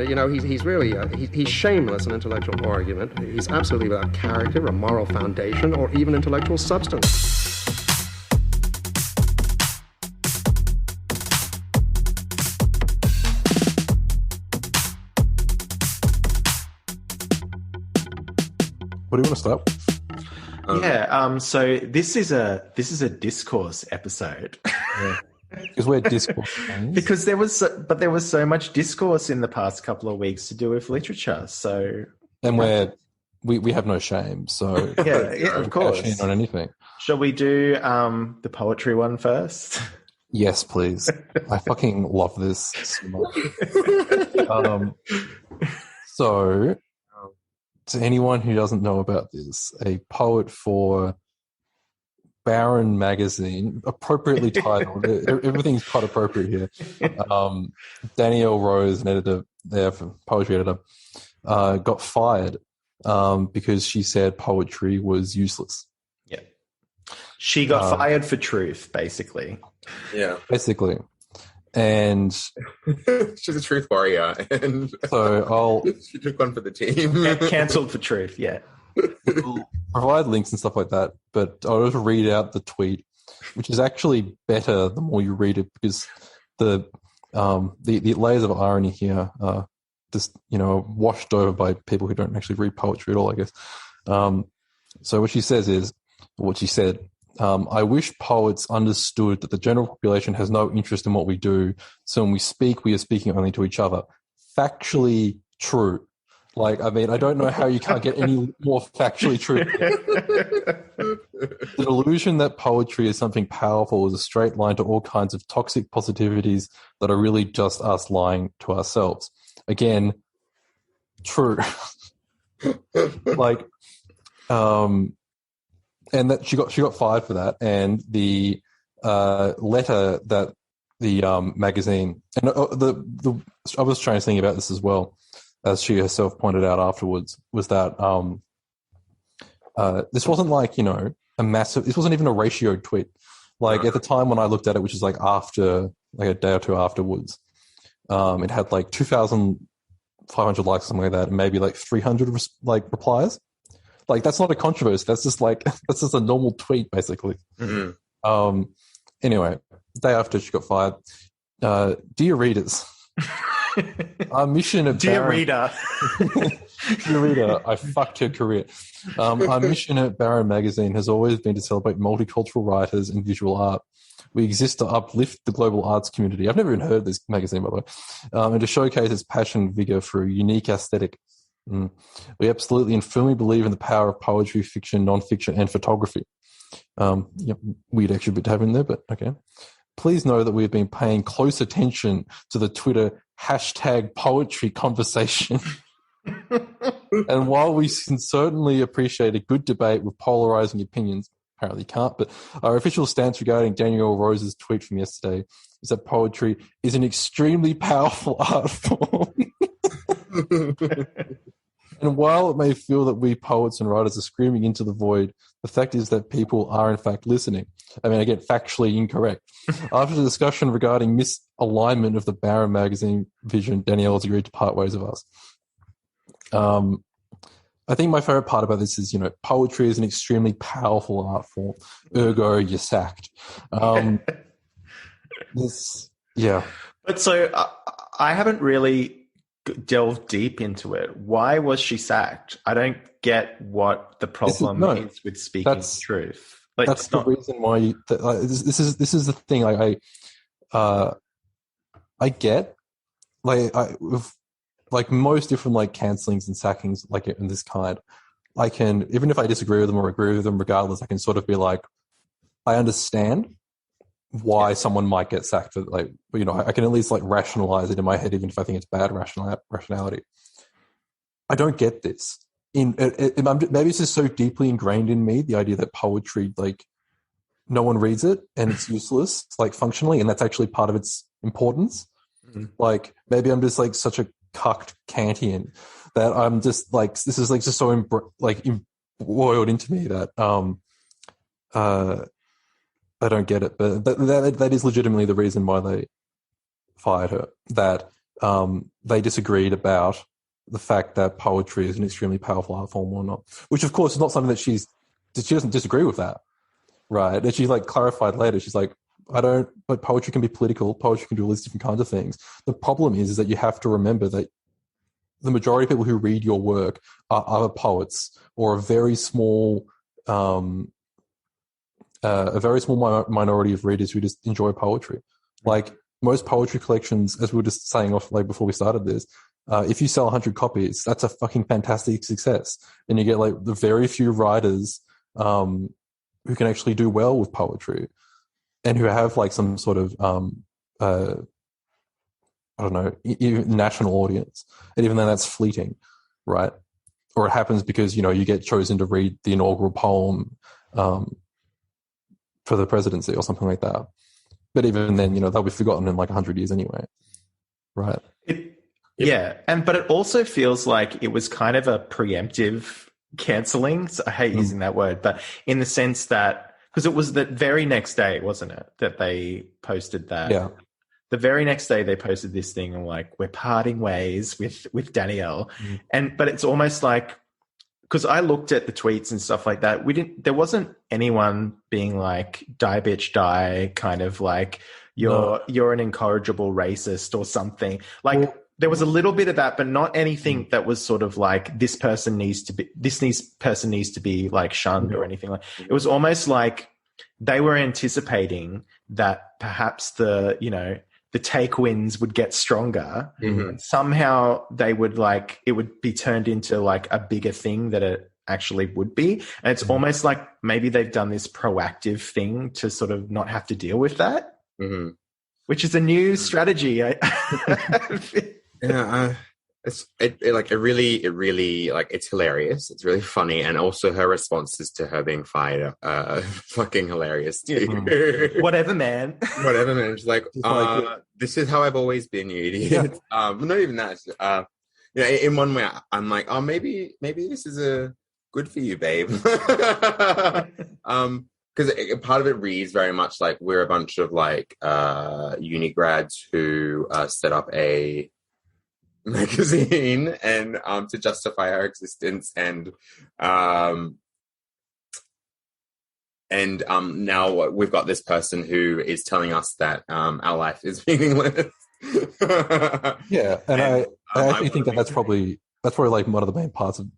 You know, he's really he's shameless in intellectual argument. He's absolutely without character, a moral foundation, or even intellectual substance. What do you want to start with? So this is a discourse episode. Yeah. Because we're discourse fans. Because there was so much discourse in the past couple of weeks to do with literature. So we have no shame. So yeah, of course. Cash in on anything. Shall we do the poetry one first? Yes, please. I fucking love this so much. So, to anyone who doesn't know about this, a poet for Barron magazine, appropriately titled. Everything's quite appropriate here. Danielle Rose, an editor there, for poetry editor, got fired because she said poetry was useless. Yeah, she got fired for truth, basically. Yeah, basically, and she's a truth warrior, and so she took one for the team. Cancelled for truth. Yeah. We'll provide links and stuff like that, but I'll just read out the tweet, which is actually better the more you read it, because the layers of irony here are just washed over by people who don't actually read poetry at all, I guess. So what she said, I wish poets understood that the general population has no interest in what we do, so when we speak, we are speaking only to each other. Factually true. Like, I mean, I don't know how you can't get any more factually true. The delusion that poetry is something powerful is a straight line to all kinds of toxic positivities that are really just us lying to ourselves. Again, true. Like, and that she got fired for that, and the letter that the magazine and I was trying to think about this as well, as she herself pointed out afterwards, was that this wasn't like, a massive, this wasn't even a ratioed tweet. Like, at the time when I looked at it, which is like after, like a day or two afterwards, it had like 2,500 likes or something like that, and maybe like 300 replies. Like, that's not a controversy. That's just a normal tweet, basically. Mm-hmm. Anyway, day after she got fired, dear readers, our mission at Dear reader, I fucked her career. Our mission at Barron Magazine has always been to celebrate multicultural writers and visual art. We exist to uplift the global arts community. I've never even heard of this magazine, by the way, and to showcase its passion and vigor for a unique aesthetic. We absolutely and firmly believe in the power of poetry, fiction, non-fiction, and photography. Weird extra bit to have in there, but okay. Please know that we've been paying close attention to the Twitter #poetry conversation. And while we can certainly appreciate a good debate with polarizing opinions, apparently can't, but our official stance regarding Danielle Rose's tweet from yesterday is that poetry is an extremely powerful art form. And while it may feel that we poets and writers are screaming into the void, the fact is that people are in fact listening. I mean, again, factually incorrect. After the discussion regarding misalignment of the Barron magazine vision, Danielle has agreed to part ways with us. I think my favorite part about this is, poetry is an extremely powerful art form. Ergo, you're sacked. But so I haven't really delved deep into it. Why was she sacked? I don't get what the problem is with speaking the truth. Like, that's the reason why this is the thing. I get, with most different cancellings and sackings in this kind, I can, even if I disagree with them or agree with them, regardless, I can sort of be like, I understand why someone might get sacked for, I can at least rationalize it in my head, even if I think it's bad rationality. I don't get this. Maybe it's just so deeply ingrained in me, the idea that poetry, no one reads it and it's useless, functionally, and that's actually part of its importance. Mm-hmm. Maybe I'm just such a cucked Kantian that I'm just this is just so embroiled into me that I don't get it. But that is legitimately the reason why they fired her. That they disagreed about the fact that poetry is an extremely powerful art form or not, which of course is not something that she doesn't disagree with that, right? And she like clarified later. She's like, but poetry can be political. Poetry can do all these different kinds of things. The problem is that you have to remember that the majority of people who read your work are other poets or a very small minority of readers who just enjoy poetry. Like most poetry collections, as we were just saying off like before we started this, if you sell 100 copies, that's a fucking fantastic success. And you get like the very few writers who can actually do well with poetry and who have like some sort of I don't know, national audience. And even then that's fleeting, right? Or it happens because, you know, you get chosen to read the inaugural poem for the presidency or something like that. But even then, you know, they'll be forgotten in like 100 years anyway, right? Yeah, but it also feels like it was kind of a preemptive cancelling. So I hate using that word, but in the sense that, because it was the very next day, wasn't it, that they posted that? Yeah. The very next day they posted this thing and like, we're parting ways with Danielle. But it's almost like, because I looked at the tweets and stuff like that, there wasn't anyone being like, die bitch die, kind of like, you're an incorrigible racist or something. Like there was a little bit of that, but not anything that was sort of like, this person needs to be like shunned or anything like. It was almost like they were anticipating that perhaps the take wins would get stronger. And somehow they would like, it would be turned into like a bigger thing that it actually would be. And it's almost like maybe they've done this proactive thing to sort of not have to deal with that, which is a new strategy. Yeah, it really like it's hilarious. It's really funny, and also her responses to her being fired are fucking hilarious too. Whatever, man. She's like, this is how I've always been, you idiot. Not even that. In one way, I'm like, oh, maybe this is a good for you, babe. Because part of it reads very much like we're a bunch of like uni grads who set up a magazine and to justify our existence and now we've got this person who is telling us that our life is meaningless. Yeah, and I actually think that's probably like one of the main parts of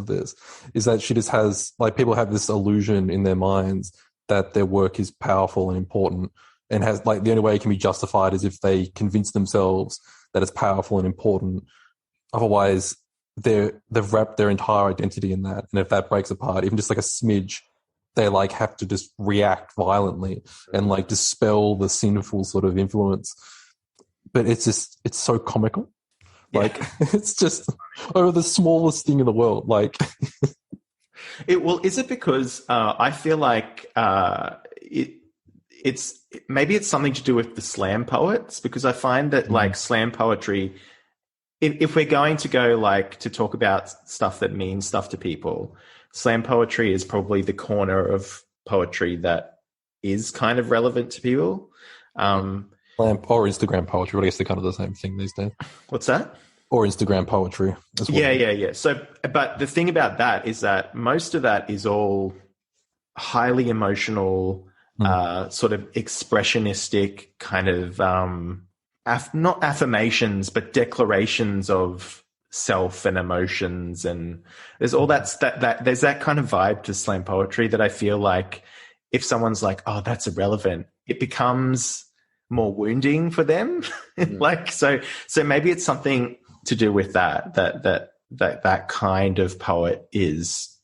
this is that she just has like people have this illusion in their minds that their work is powerful and important and has like the only way it can be justified is if they convince themselves that it's powerful and important. Otherwise, they've wrapped their entire identity in that. And if that breaks apart, even just like a smidge, they like have to just react violently and like dispel the sinful sort of influence. But it's so comical. Like it's just over the smallest thing in the world. Like is it because I feel like it's something to do with the slam poets, because I find that like slam poetry, if we're going to go like to talk about stuff that means stuff to people, slam poetry is probably the corner of poetry that is kind of relevant to people. Slam or Instagram poetry, but I guess they're kind of the same thing these days. What's that? Or Instagram poetry as well. Yeah. So, but the thing about that is that most of that is all highly emotional, sort of expressionistic kind of, not affirmations, but declarations of self and emotions. And there's all that there's that kind of vibe to slam poetry that I feel like if someone's like, oh, that's irrelevant, it becomes more wounding for them. Like, so maybe it's something to do with that kind of poet is,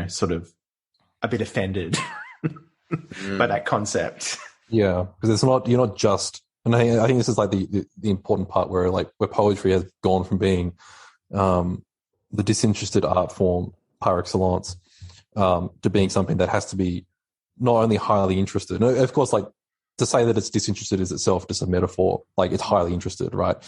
sort of a bit offended by that concept. Yeah, because you're not just, and I think this is like the important part where poetry has gone from being the disinterested art form par excellence to being something that has to be not only highly interested. And of course, like to say that it's disinterested is itself just a metaphor. Like it's highly interested, right?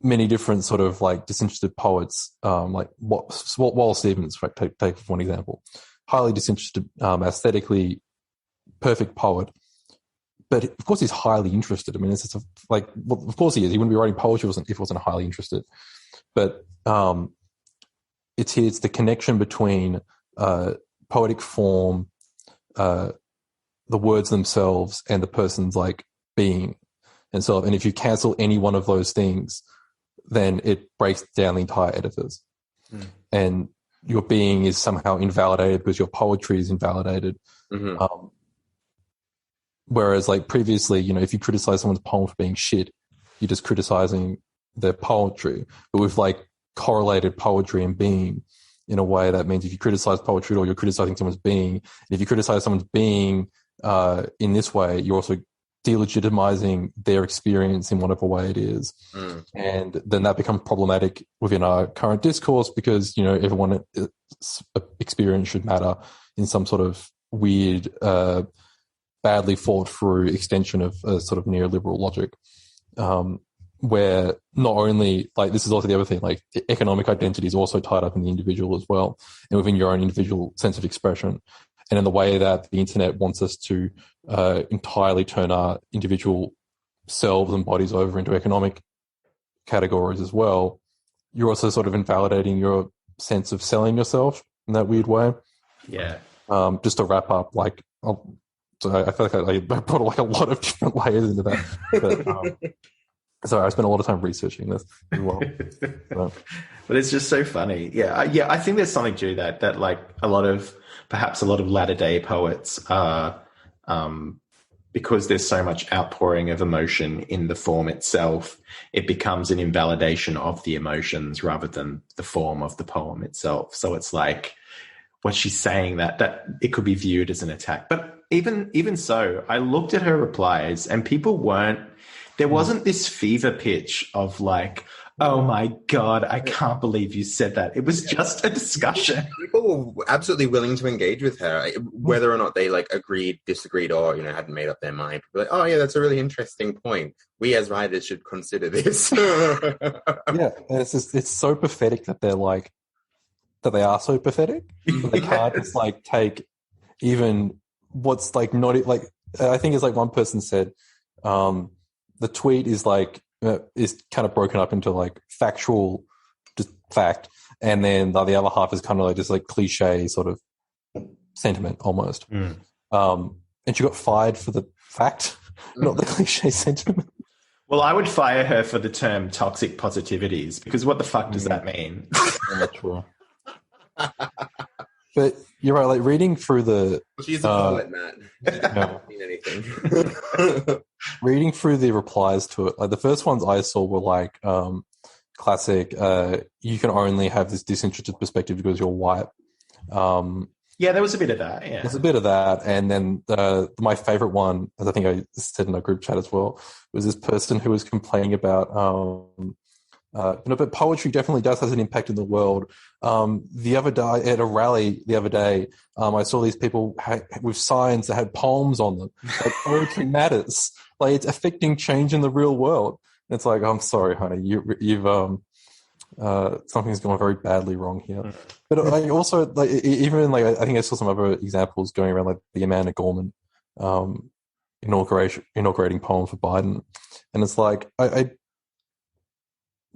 Many different sort of like disinterested poets, like Wallace Stevens, take for one example, highly disinterested, aesthetically perfect poet, but of course he's highly interested. I mean, it's just well, of course he is. He wouldn't be writing poetry if he wasn't highly interested. But it's the connection between poetic form, the words themselves, and the person's like being. And so, and if you cancel any one of those things, then it breaks down the entire edifice. And your being is somehow invalidated because your poetry is invalidated. Whereas like previously, you know, if you criticize someone's poem for being shit, you're just criticizing their poetry. But we've like correlated poetry and being in a way that means if you criticize poetry at all, you're criticizing someone's being. And if you criticize someone's being in this way, you're also delegitimizing their experience in whatever way it is. And then that becomes problematic within our current discourse because, you know, everyone's experience should matter in some sort of weird, badly thought through extension of a sort of neoliberal logic, where not only, like, this is also the other thing, like economic identity is also tied up in the individual as well, and within your own individual sense of expression. And in the way that the internet wants us to entirely turn our individual selves and bodies over into economic categories as well, you're also sort of invalidating your sense of selling yourself in that weird way. Yeah. Just to wrap up, like, so I feel like I put like a lot of different layers into that. But, sorry, I spent a lot of time researching this as well. So. But it's just so funny. Yeah. I think there's something to that like perhaps a lot of latter day poets are, because there's so much outpouring of emotion in the form itself, it becomes an invalidation of the emotions rather than the form of the poem itself. So it's like what she's saying that it could be viewed as an attack. But even so, I looked at her replies and there wasn't this fever pitch of like, oh my God, I can't believe you said that. It was just a discussion. People were absolutely willing to engage with her, whether or not they like agreed, disagreed, or, you know, hadn't made up their mind. Like, oh yeah, that's a really interesting point. We as writers should consider this. Yeah, it's so pathetic that they are so pathetic. They can't just like take even what's like not like. I think it's like one person said, the tweet is like is kind of broken up into like factual, just fact, and then the other half is kind of like just like cliche sort of sentiment almost. And she got fired for the fact, not the cliche sentiment. Well, I would fire her for the term toxic positivities, because what the fuck does that mean? True. But you're right, like reading through the... She's a poet, Matt. She doesn't mean anything. Reading through the replies to it, like the first ones I saw were like classic, you can only have this disinterested perspective because you're white. Yeah, there was a bit of that, yeah. There's a bit of that, and then my favourite one, as I think I said in our group chat as well, was this person who was complaining about... but poetry definitely does have an impact in the world. The other day at a rally the other day, I saw these people with signs that had poems on them. Like, poetry matters. Like, it's affecting change in the real world. And it's like, I'm sorry, honey, you've something's gone very badly wrong here. But I also like even like I think I saw some other examples going around, like the Amanda Gorman inaugurating poem for Biden, and it's like I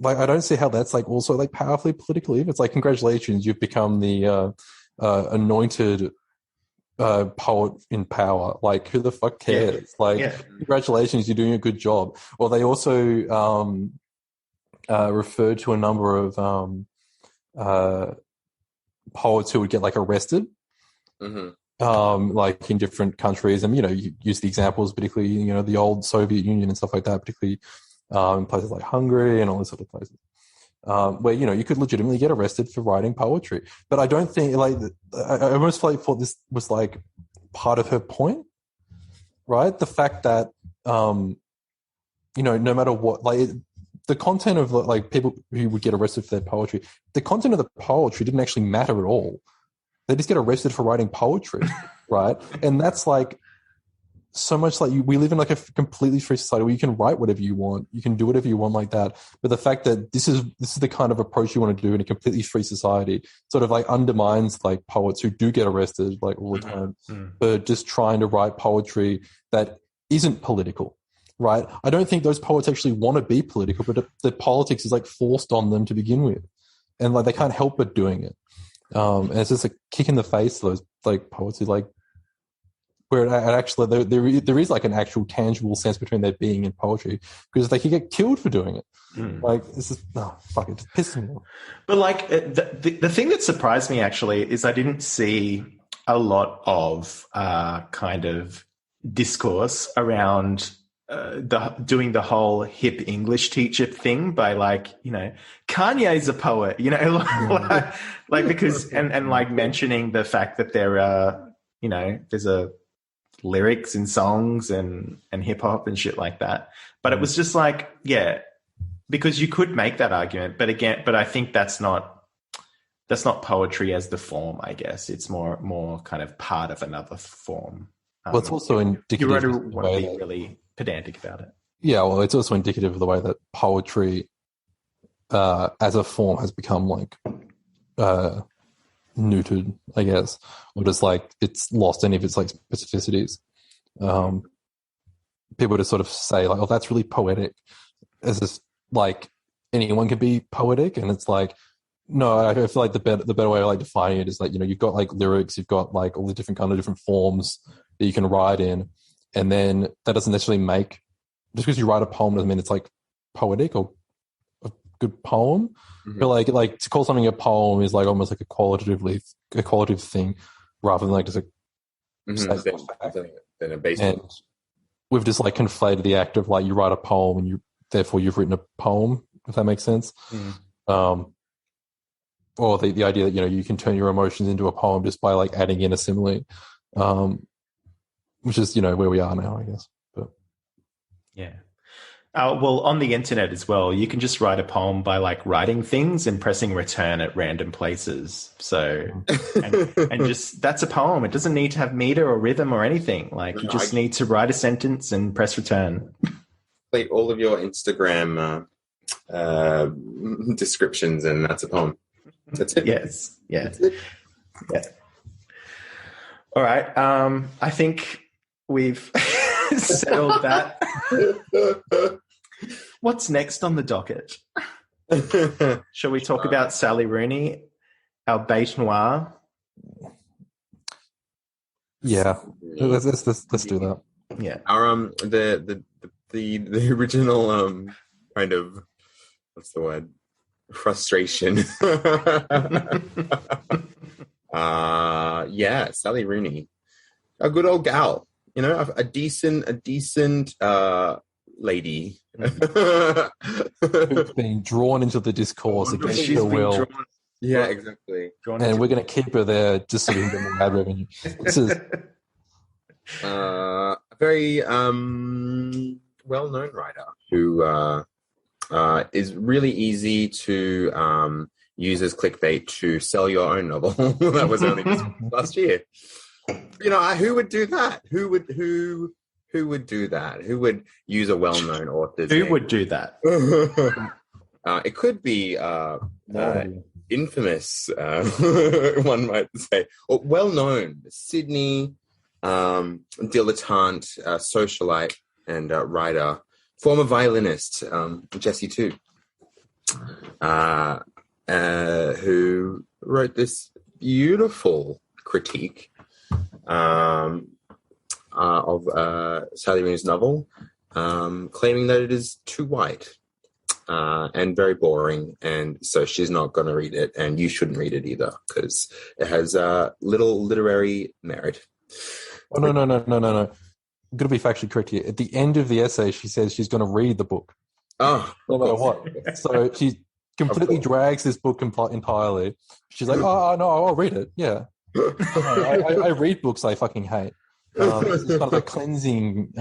don't see how that's like also like powerfully political either. It's like, congratulations, you've become the anointed poet in power. Like, who the fuck cares? Congratulations, you're doing a good job. Or they also referred to a number of poets who would get like arrested, like in different countries. And, you know, you use the examples, particularly, you know, the old Soviet Union and stuff like that, particularly in places like Hungary and all those sort of places, where, you know, you could legitimately get arrested for writing poetry. But I don't think, like, I almost like thought this was like part of her point, right? The fact that, you know, no matter what, like, the content of like people who would get arrested for their poetry, the content of the poetry didn't actually matter at all. They just get arrested for writing poetry, right? And that's like so much like we live in like a completely free society where you can write whatever you want, you can do whatever you want like that. But the fact that this is the kind of approach you want to do in a completely free society sort of like undermines like poets who do get arrested like all the time for just trying to write poetry that isn't political, right? I don't think those poets actually want to be political, but the politics is like forced on them to begin with, and like they can't help but doing it. And it's just a kick in the face to those like poets who like, where it actually there is like an actual tangible sense between their being and poetry, because they could get killed for doing it. Like, it's just, fuck, it just pisses me off. But like the thing that surprised me actually is I didn't see a lot of kind of discourse around doing the whole hip English teacher thing by like, you know, Kanye's a poet, you know, like because and like mentioning the fact that there are, you know, there's a lyrics in songs and hip hop and shit like that. But it was just like, yeah, because you could make that argument, but I think that's not poetry as the form, I guess. It's more kind of part of another form. Well, it's also indicative. You want to be really pedantic about it. Yeah, well, it's also indicative of the way that poetry as a form has become like neutered, I guess, or just like it's lost any of its like specificities. People just sort of say like, "Oh, that's really poetic," as this like anyone can be poetic, and it's like, no, I feel like the better way of like defining it is like, you know, you've got like lyrics, you've got like all the different kind of different forms that you can write in, and then that doesn't necessarily make, just because you write a poem doesn't mean it's like poetic or a good poem. But like to call something a poem is like almost like a qualitative thing rather than like just a than a basic. And we've just like conflated the act of like you write a poem and therefore you've written a poem, if that makes sense. Or the idea that, you know, you can turn your emotions into a poem just by like adding in a simile, which is, you know, where we are now, I guess. But yeah. Well, on the internet as well, you can just write a poem by like writing things and pressing return at random places. So, and just, that's a poem. It doesn't need to have meter or rhythm or anything. Like, you just need to write a sentence and press return. Like all of your Instagram descriptions, and that's a poem. That's it. Yes. Yeah. Yeah. All right. I think we've settled that. What's next on the docket? Shall we talk about Sally Rooney, our bête noire? Yeah, let's do that. Yeah. Our the original kind of, what's the word? Frustration. Yeah, Sally Rooney, a good old gal, you know, a decent lady who's been drawn into the discourse against her will. Yeah, exactly. And we're going to keep her there just so we can get more ad revenue. This is a very well-known writer who is really easy to use as clickbait to sell your own novel. That was only last year. You know, who would do that? Who would do that? Who would use a well-known author's name? Would do that? It could be infamous, one might say, or well-known Sydney dilettante, socialite, and writer, former violinist, Jessie too, who wrote this beautiful critique of Sally Rooney's novel, claiming that it is too white and very boring, and so she's not going to read it, and you shouldn't read it either because it has little literary merit. Oh, no. I'm going to be factually correct here. At the end of the essay, she says she's going to read the book. Oh, no matter what. So she completely drags this book entirely. She's like, oh, no, I'll read it. Yeah. I read books I fucking hate. It's kind of a cleansing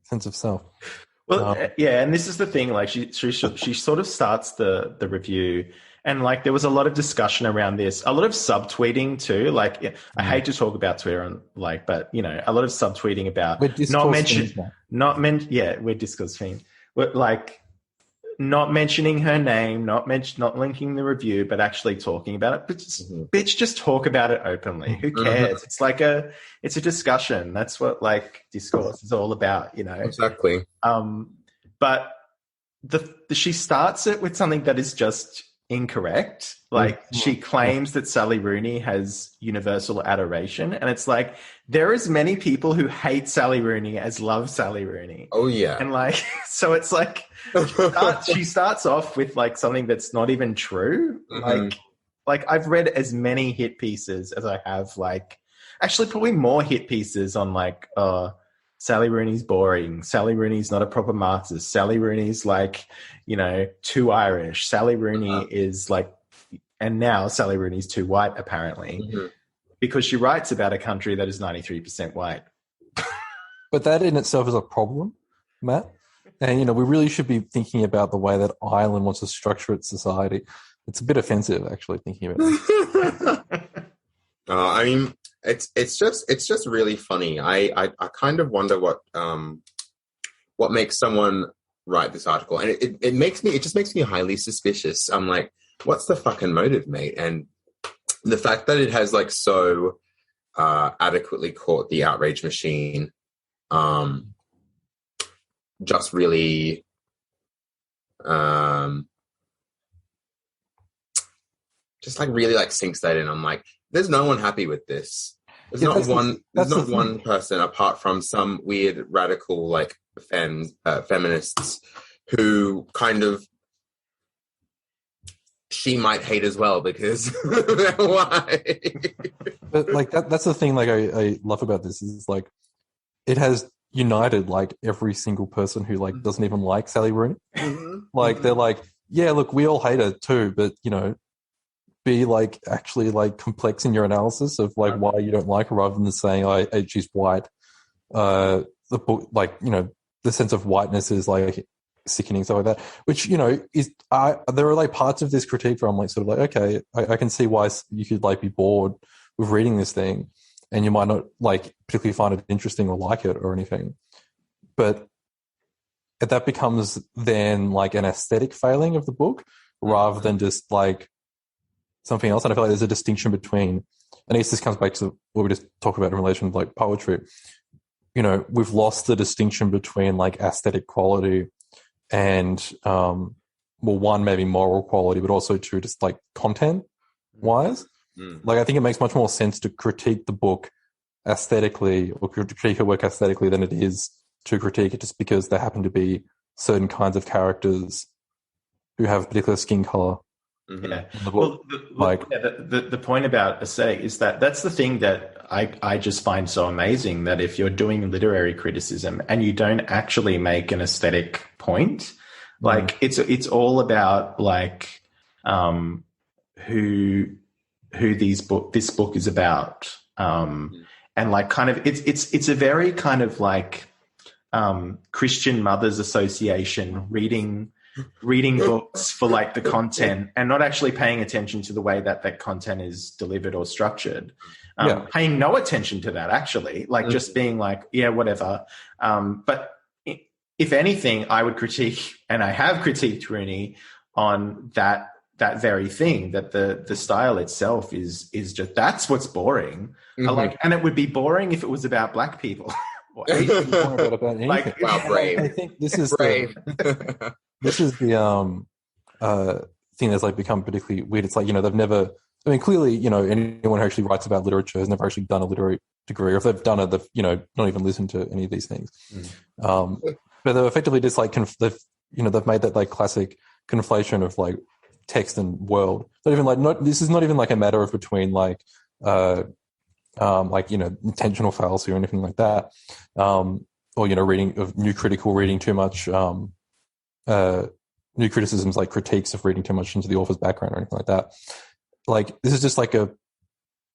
sense of self. Well, yeah, and this is the thing. Like, she sort of starts the review, and like there was a lot of discussion around this, a lot of subtweeting too. Like, I hate to talk about Twitter and like, but you know, a lot of subtweeting about we're Discourse fiends. we're Discourse fiends. Like not mentioning her name, not linking the review, but actually talking about it. But bitch, just talk about it openly. Who cares? It's like it's a discussion. That's what like discourse is all about, you know. Exactly. But she starts it with something that is just incorrect. Like she claims that Sally Rooney has universal adoration, and it's like there is many people who hate Sally Rooney as love Sally Rooney. Oh yeah. And like so it's like she starts off with like something that's not even true. Like I've read as many hit pieces as I have like actually probably more hit pieces on like Sally Rooney's boring. Sally Rooney's not a proper Marxist. Sally Rooney's like, you know, too Irish. Sally Rooney is like, and now Sally Rooney's too white, apparently, because she writes about a country that is 93% white. But that in itself is a problem, Matt. And, you know, we really should be thinking about the way that Ireland wants to structure its society. It's a bit offensive, actually, thinking about it. I mean, it's just really funny. I kind of wonder what makes someone write this article, and it just makes me highly suspicious. I'm like, what's the fucking motive, mate? And the fact that it has like so adequately caught the outrage machine, just really just like really like sinks that in. I'm like, there's no one happy with this. There's not one person apart from some weird radical like feminists who kind of she might hate as well because why? But like that's the thing like I love about this is like it has united like every single person who like doesn't even like Sally Rooney. Like they're like, yeah, look, we all hate her too, but you know, be like actually like complex in your analysis of like why you don't like her rather than saying she's white. The book, like, you know, the sense of whiteness is like sickening, stuff like that, which, you know, is there are like parts of this critique where I'm like sort of like, okay, I can see why you could like be bored with reading this thing and you might not like particularly find it interesting or like it or anything, but that becomes then like an aesthetic failing of the book rather than just like something else. And I feel like there's a distinction between, and this comes back to what we just talked about in relation to like poetry. You know, we've lost the distinction between like aesthetic quality and, well, one, maybe moral quality, but also two, just like content wise. Like, I think it makes much more sense to critique the book aesthetically or critique her work aesthetically than it is to critique it just because there happen to be certain kinds of characters who have particular skin color. Yeah. Well, the point about aesthetic is that that's the thing that I just find so amazing, that if you're doing literary criticism and you don't actually make an aesthetic point, like it's all about like who this book is about, and like kind of it's a very kind of like Christian Mothers Association reading books for like the content and not actually paying attention to the way that content is delivered or structured. Paying no attention to that actually, like just being like, yeah, whatever. But if anything, I would critique, and I have critiqued Rooney on that very thing, that the style itself is just, that's what's boring. And it would be boring if it was about black people. Like, wow, brave. I think this is brave. This is the thing that's like become particularly weird. It's like, you know, they've never, I mean, clearly, you know, anyone who actually writes about literature has never actually done a literary degree, or if they've done it, they've, you know, not even listened to any of these things. But they've effectively just like, they've made that like classic conflation of like text and world. Not even like, this is not even like a matter of between like, you know, intentional fallacy or anything like that. Or, you know, new criticisms like critiques of reading too much into the author's background or anything like that. Like, this is just like a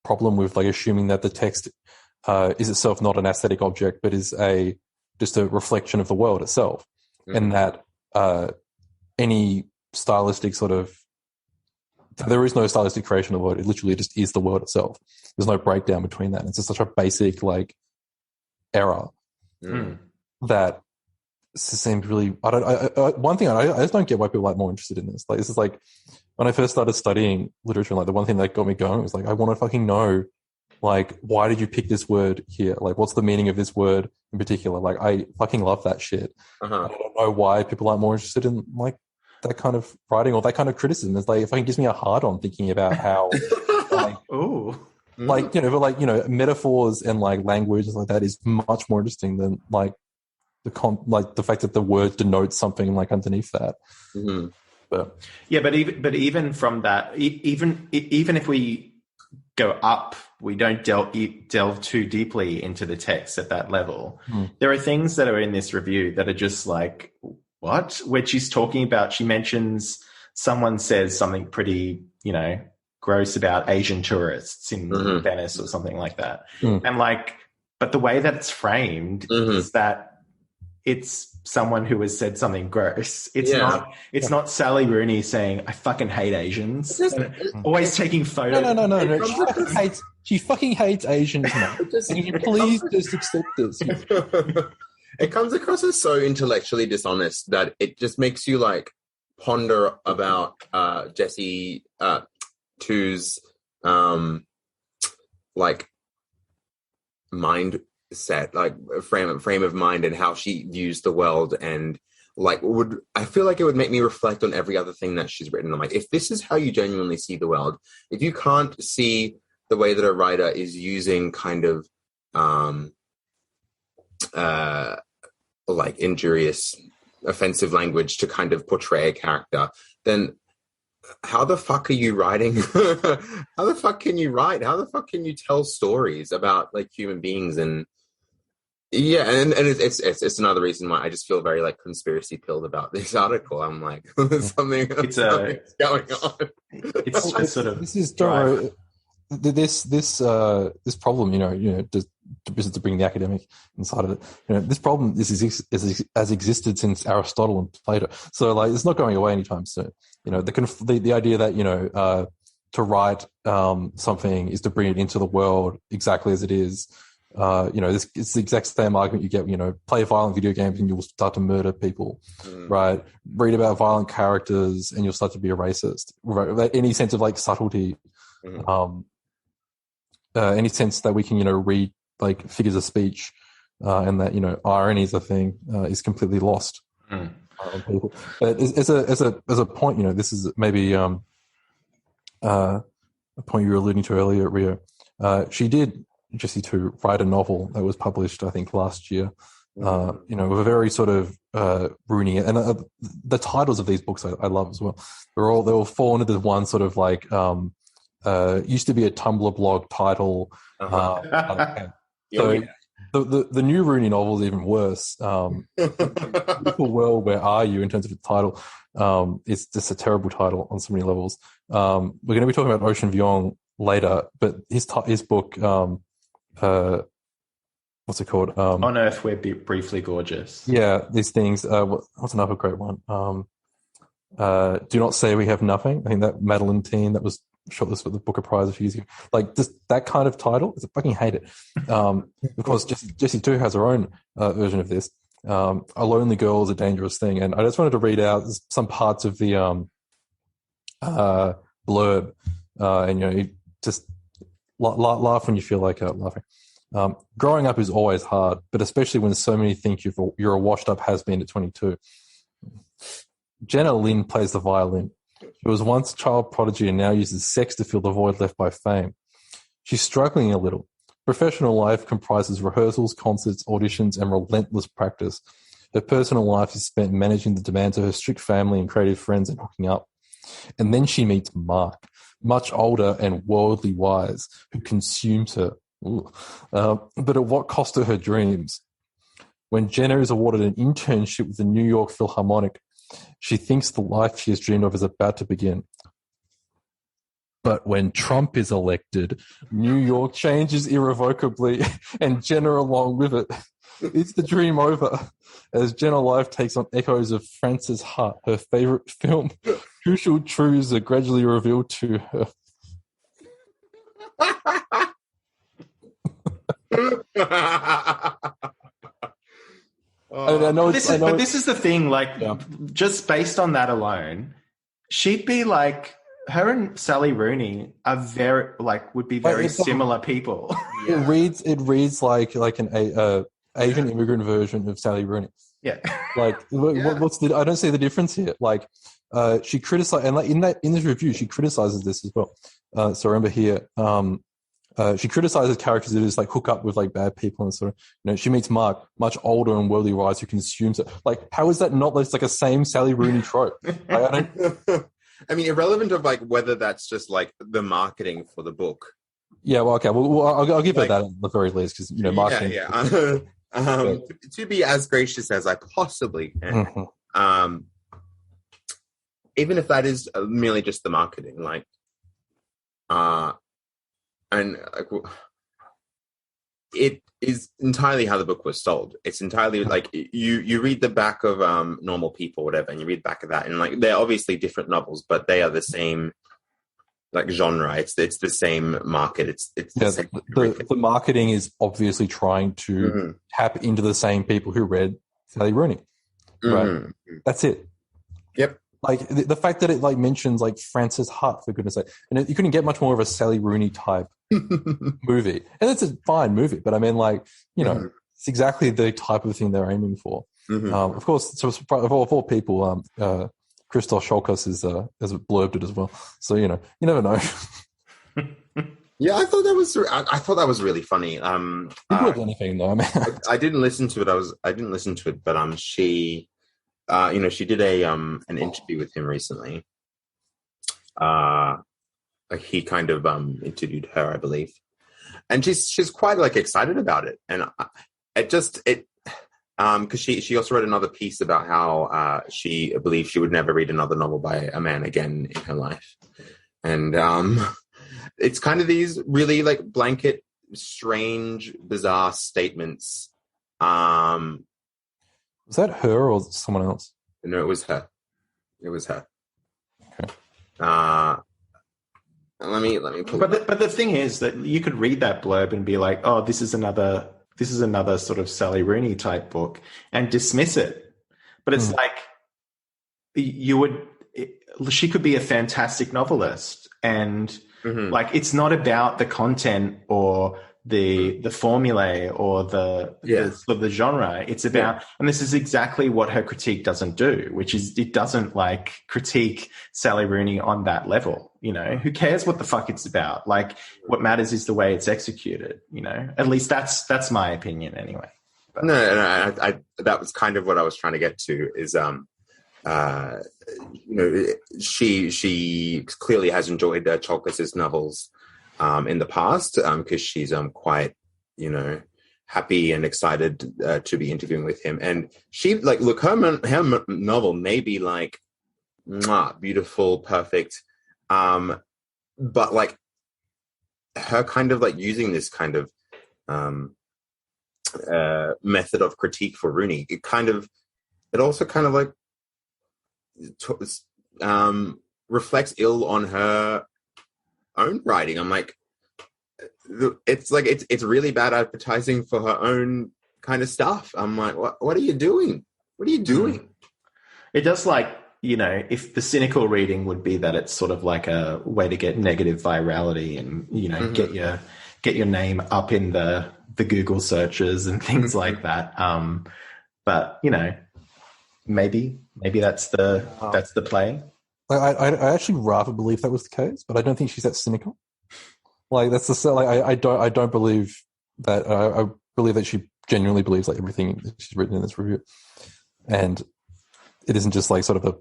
problem with like assuming that the text is itself not an aesthetic object, but is just a reflection of the world itself. And that any stylistic sort of, there is no stylistic creation of the world. It literally just is the world itself. There's no breakdown between that. And it's just such a basic like error that seems really. I don't. One thing I just don't get why people are like more interested in this. Like, this is like when I first started studying literature. Like, the one thing that got me going was like, I want to fucking know, like, why did you pick this word here? Like, what's the meaning of this word in particular? Like, I fucking love that shit. I don't know why people aren't more interested in like that kind of writing or that kind of criticism. It's like, it fucking gives me a hard on thinking about how, like, like, you know, but like, you know, metaphors and like language and like that is much more interesting than like like the fact that the word denotes something like underneath that. But even from that, even if we go up, we don't delve too deeply into the text at that level. There are things that are in this review that are just like, what? Where she's talking about, she mentions someone says something pretty, you know, gross about Asian tourists in Venice or something like that. And like, but the way that it's framed is that it's someone who has said something gross. It's not Sally Rooney saying, I fucking hate Asians. Always taking photos. No. She fucking hates Asians, man. Can you please just accept this? It comes across as so intellectually dishonest that it just makes you like ponder about Jessie Two's like mindset, like frame of mind, and how she views the world, and like I feel like it would make me reflect on every other thing that she's written. I'm like, if this is how you genuinely see the world, if you can't see the way that a writer is using kind of like injurious, offensive language to kind of portray a character, then how the fuck are you writing? How the fuck can you write? How the fuck can you tell stories about like human beings? And yeah, and it's another reason why I just feel very like conspiracy pilled about this article. I'm like, something's going on. It's just sort of this is this problem, you know, just to bring the academic inside of it, you know, this problem has existed since Aristotle and Plato. So like, it's not going away anytime soon. You know, the idea that, you know, to write something is to bring it into the world exactly as it is. You know, it's the exact same argument you get, you know, play violent video games and you'll start to murder people, right? Read about violent characters and you'll start to be a racist, right? Without any sense of like subtlety, any sense that we can, you know, read like figures of speech, and that, you know, irony is a thing, is completely lost on people. But as a point, you know, this is maybe a point you were alluding to earlier, Rio. She did, Jessie, to write a novel that was published, I think, last year. You know, with a very sort of Rooney, and the titles of these books I love as well. They all fall into one sort of like used to be a Tumblr blog title. So the new Rooney novel is even worse. Beautiful World, Where Are You? In terms of the title, it's just a terrible title on so many levels. We're going to be talking about Ocean Vuong later, but his book, what's it called? On Earth We're Briefly Gorgeous. Yeah, these things. What's another great one? Do Not Say We Have Nothing. I think that Madeline Teen that was shortlisted for the Booker Prize a few years ago. Like, just that kind of title, I fucking hate it. Because Jessie too has her own version of this. A Lonely Girl is a Dangerous Thing, and I just wanted to read out some parts of the blurb, and you know, you just laugh when you feel like laughing. Growing up is always hard, but especially when so many think you're a washed-up has-been at 22. Jenna Lynn plays the violin. She was once a child prodigy and now uses sex to fill the void left by fame. She's struggling a little. Professional life comprises rehearsals, concerts, auditions, and relentless practice. Her personal life is spent managing the demands of her strict family and creative friends and hooking up. And then she meets Mark, much older and worldly wise, who consumes her. But at what cost to her dreams? When Jenna is awarded an internship with the New York Philharmonic, she thinks the life she has dreamed of is about to begin. But when Trump is elected, New York changes irrevocably, and Jenna along with it. Is the dream over? As Jenna Life takes on echoes of Frances Ha, her favorite film, crucial truths are gradually revealed to her. know but this is the thing, like, just based on that alone, she'd be like, her and Sally Rooney are would be very similar people. Yeah. It reads like an Asian immigrant version of Sally Rooney. Yeah. Like, I don't see the difference here. Like, she criticized, and like in this review, she criticizes this as well. So I remember here, she criticizes characters that just like hook up with like bad people and sort of, she meets Mark, much older and worldly wise, who consumes it. Like, how is that not like a same Sally Rooney trope? Like, I don't. I mean, irrelevant of like whether that's just like the marketing for the book. Yeah, well, okay. Well, I'll give her that at the very least, because marketing. Yeah. To be as gracious as I possibly can. Mm-hmm. Even if that is merely just the marketing, like, and it is entirely how the book was sold. It's entirely like you read the back of Normal People, whatever, and you read the back of that, and like they're obviously different novels, but they are the same like genre. It's the same market. It's the same. The marketing is obviously trying to tap into the same people who read Sally Rooney. Right. Mm-hmm. That's it. Yep. Like the fact that it like mentions like Frances Hutt, for goodness sake, and you couldn't get much more of a Sally Rooney type movie, and it's a fine movie. But I mean, like, it's exactly the type of thing they're aiming for. Mm-hmm. Of course, so of all people, Christoph Scholkos has blurbed it as well. So you never know. Yeah, I thought that was really funny. Anything though, I mean, I didn't listen to it. I didn't listen to it, but she. She did an interview with him recently. He kind of interviewed her, I believe, and she's quite like excited about it. And because she also wrote another piece about how she believes she would never read another novel by a man again in her life, and it's kind of these really like blanket, strange, bizarre statements. Was that her or someone else? No, it was her. It was her. Okay. Let me pull but the thing is that you could read that blurb and be like, oh, this is another sort of Sally Rooney type book, and dismiss it. But it's like she could be a fantastic novelist, and like it's not about the content or the formulae or the genre. It's about, and this is exactly what her critique doesn't do, which is it doesn't like critique Sally Rooney on that level. Who cares what the fuck it's about? Like, what matters is the way it's executed. At least that's my opinion anyway. But. No, I that was kind of what I was trying to get to. Is she clearly has enjoyed Chalkos's novels in the past, because she's quite, happy and excited to be interviewing with him. And she look, her novel may be like beautiful, perfect, but like her kind of like using this kind of method of critique for Rooney, it also kind of like reflects ill on her own writing. I'm like, it's really bad advertising for her own kind of stuff. I'm like, what are you doing? What are you doing? It does, like, if the cynical reading would be that it's sort of like a way to get negative virality and get your name up in the Google searches and things like that. But maybe that's the play. I actually rather believe that was the case, but I don't think she's that cynical. Like, that's I don't believe that. I believe that she genuinely believes like everything that she's written in this review, and it isn't just like sort of a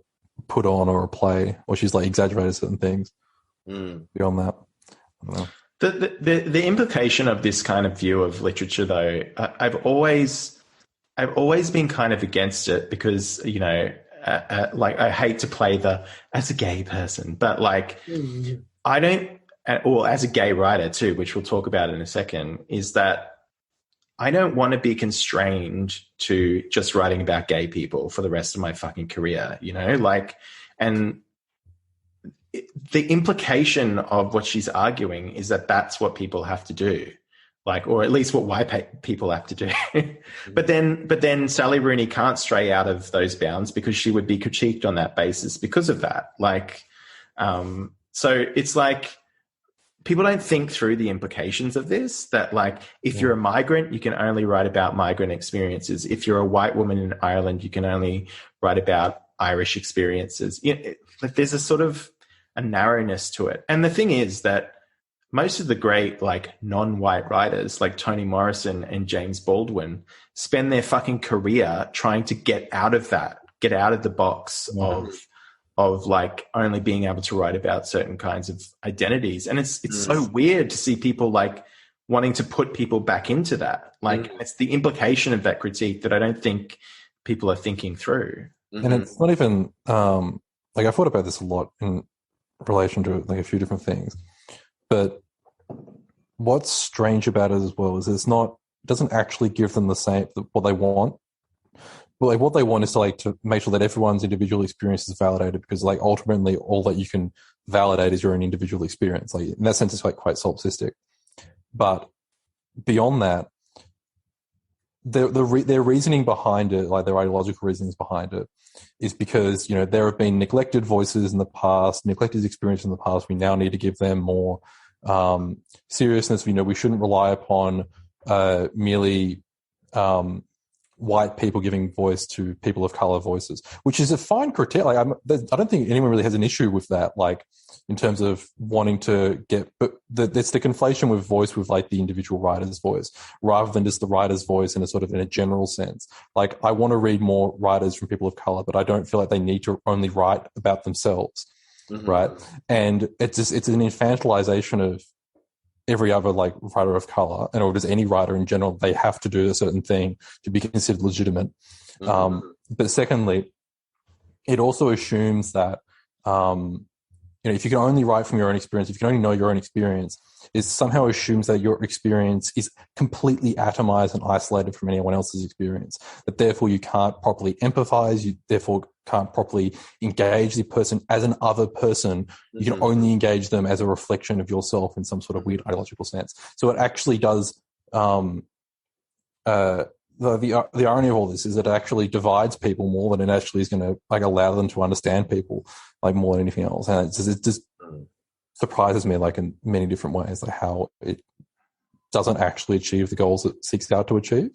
put on or a play, or she's like exaggerated certain things. Beyond that, I don't know. The implication of this kind of view of literature, though, I've always been kind of against it because like, I hate to play as a gay person, but like I don't, or as a gay writer too, which we'll talk about in a second, is that I don't want to be constrained to just writing about gay people for the rest of my fucking career, like, and the implication of what she's arguing is that that's what people have to do. like, or at least what white people have to do. But then Sally Rooney can't stray out of those bounds because she would be critiqued on that basis because of that. Like, so it's like people don't think through the implications of this, that like if you're a migrant, you can only write about migrant experiences. If you're a white woman in Ireland, you can only write about Irish experiences. Like there's a sort of a narrowness to it. And the thing is that most of the great like non-white writers like Toni Morrison and James Baldwin spend their fucking career trying to get out of the box of like only being able to write about certain kinds of identities. And it's so weird to see people like wanting to put people back into that. Like it's the implication of that critique that I don't think people are thinking through. And it's not even like I thought about this a lot in relation to like a few different things. But what's strange about it as well is it doesn't actually give them the same what they want. But like what they want is to make sure that everyone's individual experience is validated, because like ultimately all that you can validate is your own individual experience. Like in that sense, it's like quite solipsistic. But beyond that, their reasoning behind it, like their ideological reasonings behind it, is because there have been neglected voices in the past, neglected experiences in the past. We now need to give them more seriousness. We shouldn't rely upon merely white people giving voice to people of color voices, which is a fine critique. Like I don't think anyone really has an issue with that. Like in terms of wanting to get, but it's the conflation with voice with like the individual writer's voice, rather than just the writer's voice in a general sense. Like I want to read more writers from people of color, but I don't feel like they need to only write about themselves. Right. And it's an infantilization of every other like writer of color, and or just any writer in general. They have to do a certain thing to be considered legitimate. But secondly, it also assumes that if you can only write from your own experience, if you can only know your own experience, it somehow assumes that your experience is completely atomized and isolated from anyone else's experience, that therefore you can't properly empathize, you therefore can't properly engage the person as an other person. You can only engage them as a reflection of yourself in some sort of weird ideological sense. So it actually does the irony of all this is that it actually divides people more than it actually is going to like allow them to understand people like more than anything else. And it just surprises me like in many different ways, like how it doesn't actually achieve the goals it seeks out to achieve.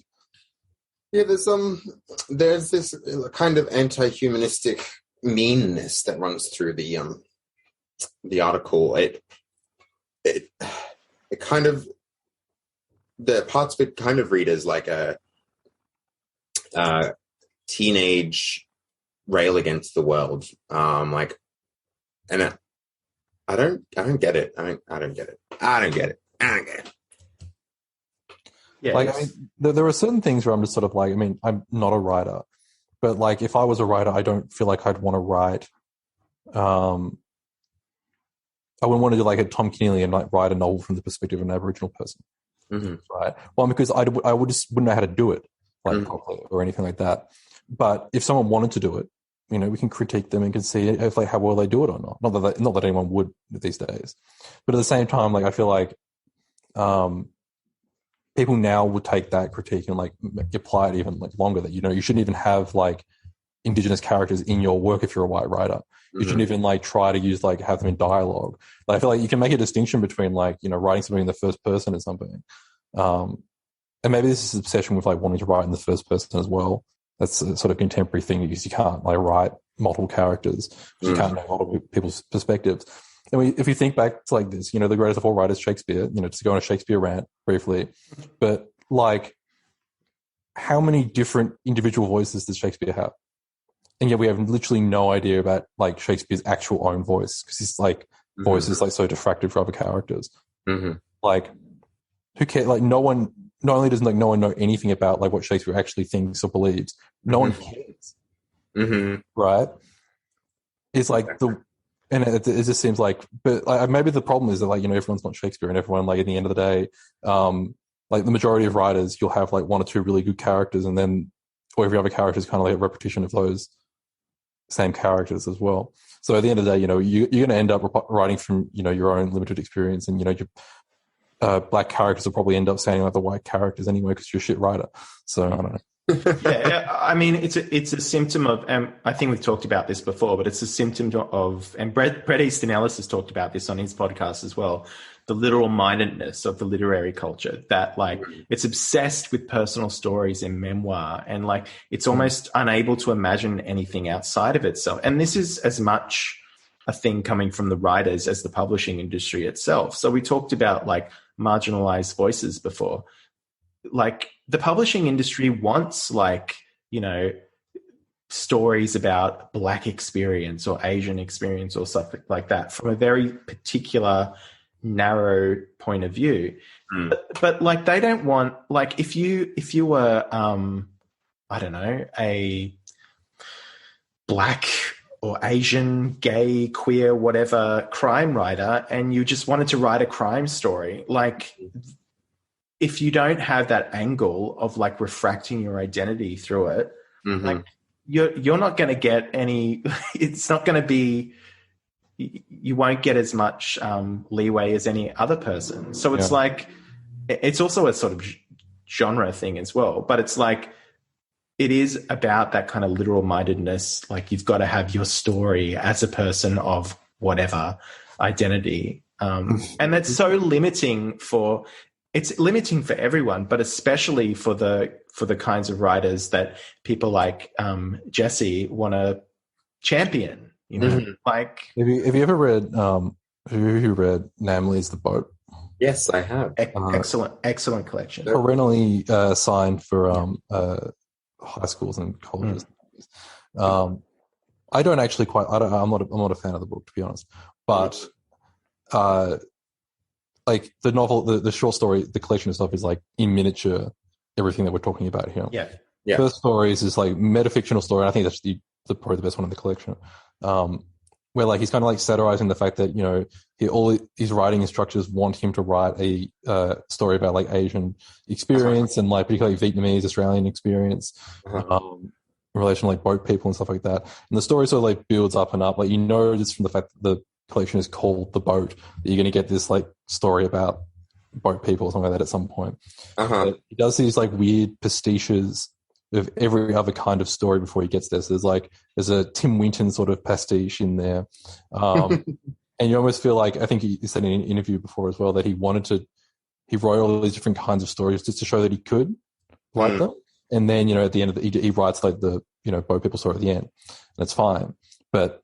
Yeah, there's this kind of anti-humanistic meanness that runs through the article. It kind of, the parts of it kind of read as like a teenage rail against the world. I don't get it. I don't get it. Yeah, like I mean, there are certain things where I'm just sort of like, I mean, I'm not a writer, but like if I was a writer, I don't feel like I'd want to write. I wouldn't want to do like a Tom Keneally and like write a novel from the perspective of an Aboriginal person, right? Well, because I just wouldn't know how to do it like properly or anything like that. But if someone wanted to do it, we can critique them and can see if like how well they do it or not. Not that anyone would these days, but at the same time, like I feel like people now would take that critique and like apply it even like longer. That you shouldn't even have like Indigenous characters in your work if you're a white writer. You shouldn't even like try to use like have them in dialogue. Like, I feel like you can make a distinction between like writing something in the first person or something. And maybe this is obsession with like wanting to write in the first person as well. That's a sort of contemporary thing because you can't like write multiple characters. You can't know multiple people's perspectives. And if you think back to like this, the greatest of all writers, Shakespeare, to go on a Shakespeare rant briefly, but like how many different individual voices does Shakespeare have? And yet we have literally no idea about like Shakespeare's actual own voice because his like voice is like so diffracted for other characters. Like who cares? Like not only does like no one know anything about like what Shakespeare actually thinks or believes, no one cares. Right? It's like and it just seems like, but like, maybe the problem is that like everyone's not Shakespeare, and everyone like at the end of the day, like the majority of writers, you'll have like one or two really good characters, and then or every other character is kind of like a repetition of those same characters as well. So at the end of the day, you're going to end up writing from your own limited experience and black characters will probably end up sounding like the white characters anyway because you're a shit writer. So I don't know. Yeah, I mean, it's a symptom of, and I think we've talked about this before, but it's a symptom of, and Bret Easton Ellis has talked about this on his podcast as well, the literal mindedness of the literary culture, that like it's obsessed with personal stories and memoir, and like it's almost unable to imagine anything outside of itself. And this is as much a thing coming from the writers as the publishing industry itself. So we talked about like marginalized voices before. Like the publishing industry wants like, you know, stories about Black experience or Asian experience or something like that from a very particular narrow point of view. But like they don't want, like if you were I don't know, a Black or Asian, gay, queer, whatever crime writer, and you just wanted to write a crime story, like if you don't have that angle of like refracting your identity through it, like you're not going to get any, it's not going to be, you won't get as much leeway as any other person. So it's like, it's also a sort of genre thing as well, but it's like, it is about that kind of literal mindedness. Like you've got to have your story as a person of whatever identity. And that's so limiting for, it's limiting for everyone, but especially for the kinds of writers that people like Jesse want to champion. You know, like have you ever read Namely's The Boat? Yes, I have. Excellent collection. Perennially signed for high schools and colleges. I don't actually quite. I'm not a fan of the book, to be honest. But like the novel, the short story, the collection of stuff is like in miniature everything that we're talking about here. Yeah. First Stories is like metafictional story, and I think that's probably the best one in the collection. Where like he's kind of like satirizing the fact that, you know, all his writing instructors want him to write a story about like Asian experience and like particularly Vietnamese, Australian experience, in relation to like boat people and stuff like that. And the story sort of like builds up and up. Like, you know, just from the fact that the collection is called The Boat, that you're going to get this like story about boat people or something like that at some point. He does these like weird pastiches of every other kind of story before he gets there. So there's a Tim Winton sort of pastiche in there. And you almost feel like, I think he said in an interview before as well, that he wrote all these different kinds of stories just to show that he could write them. And then, you know, at the end of he writes like the, you know, boat people story at the end, and it's fine. But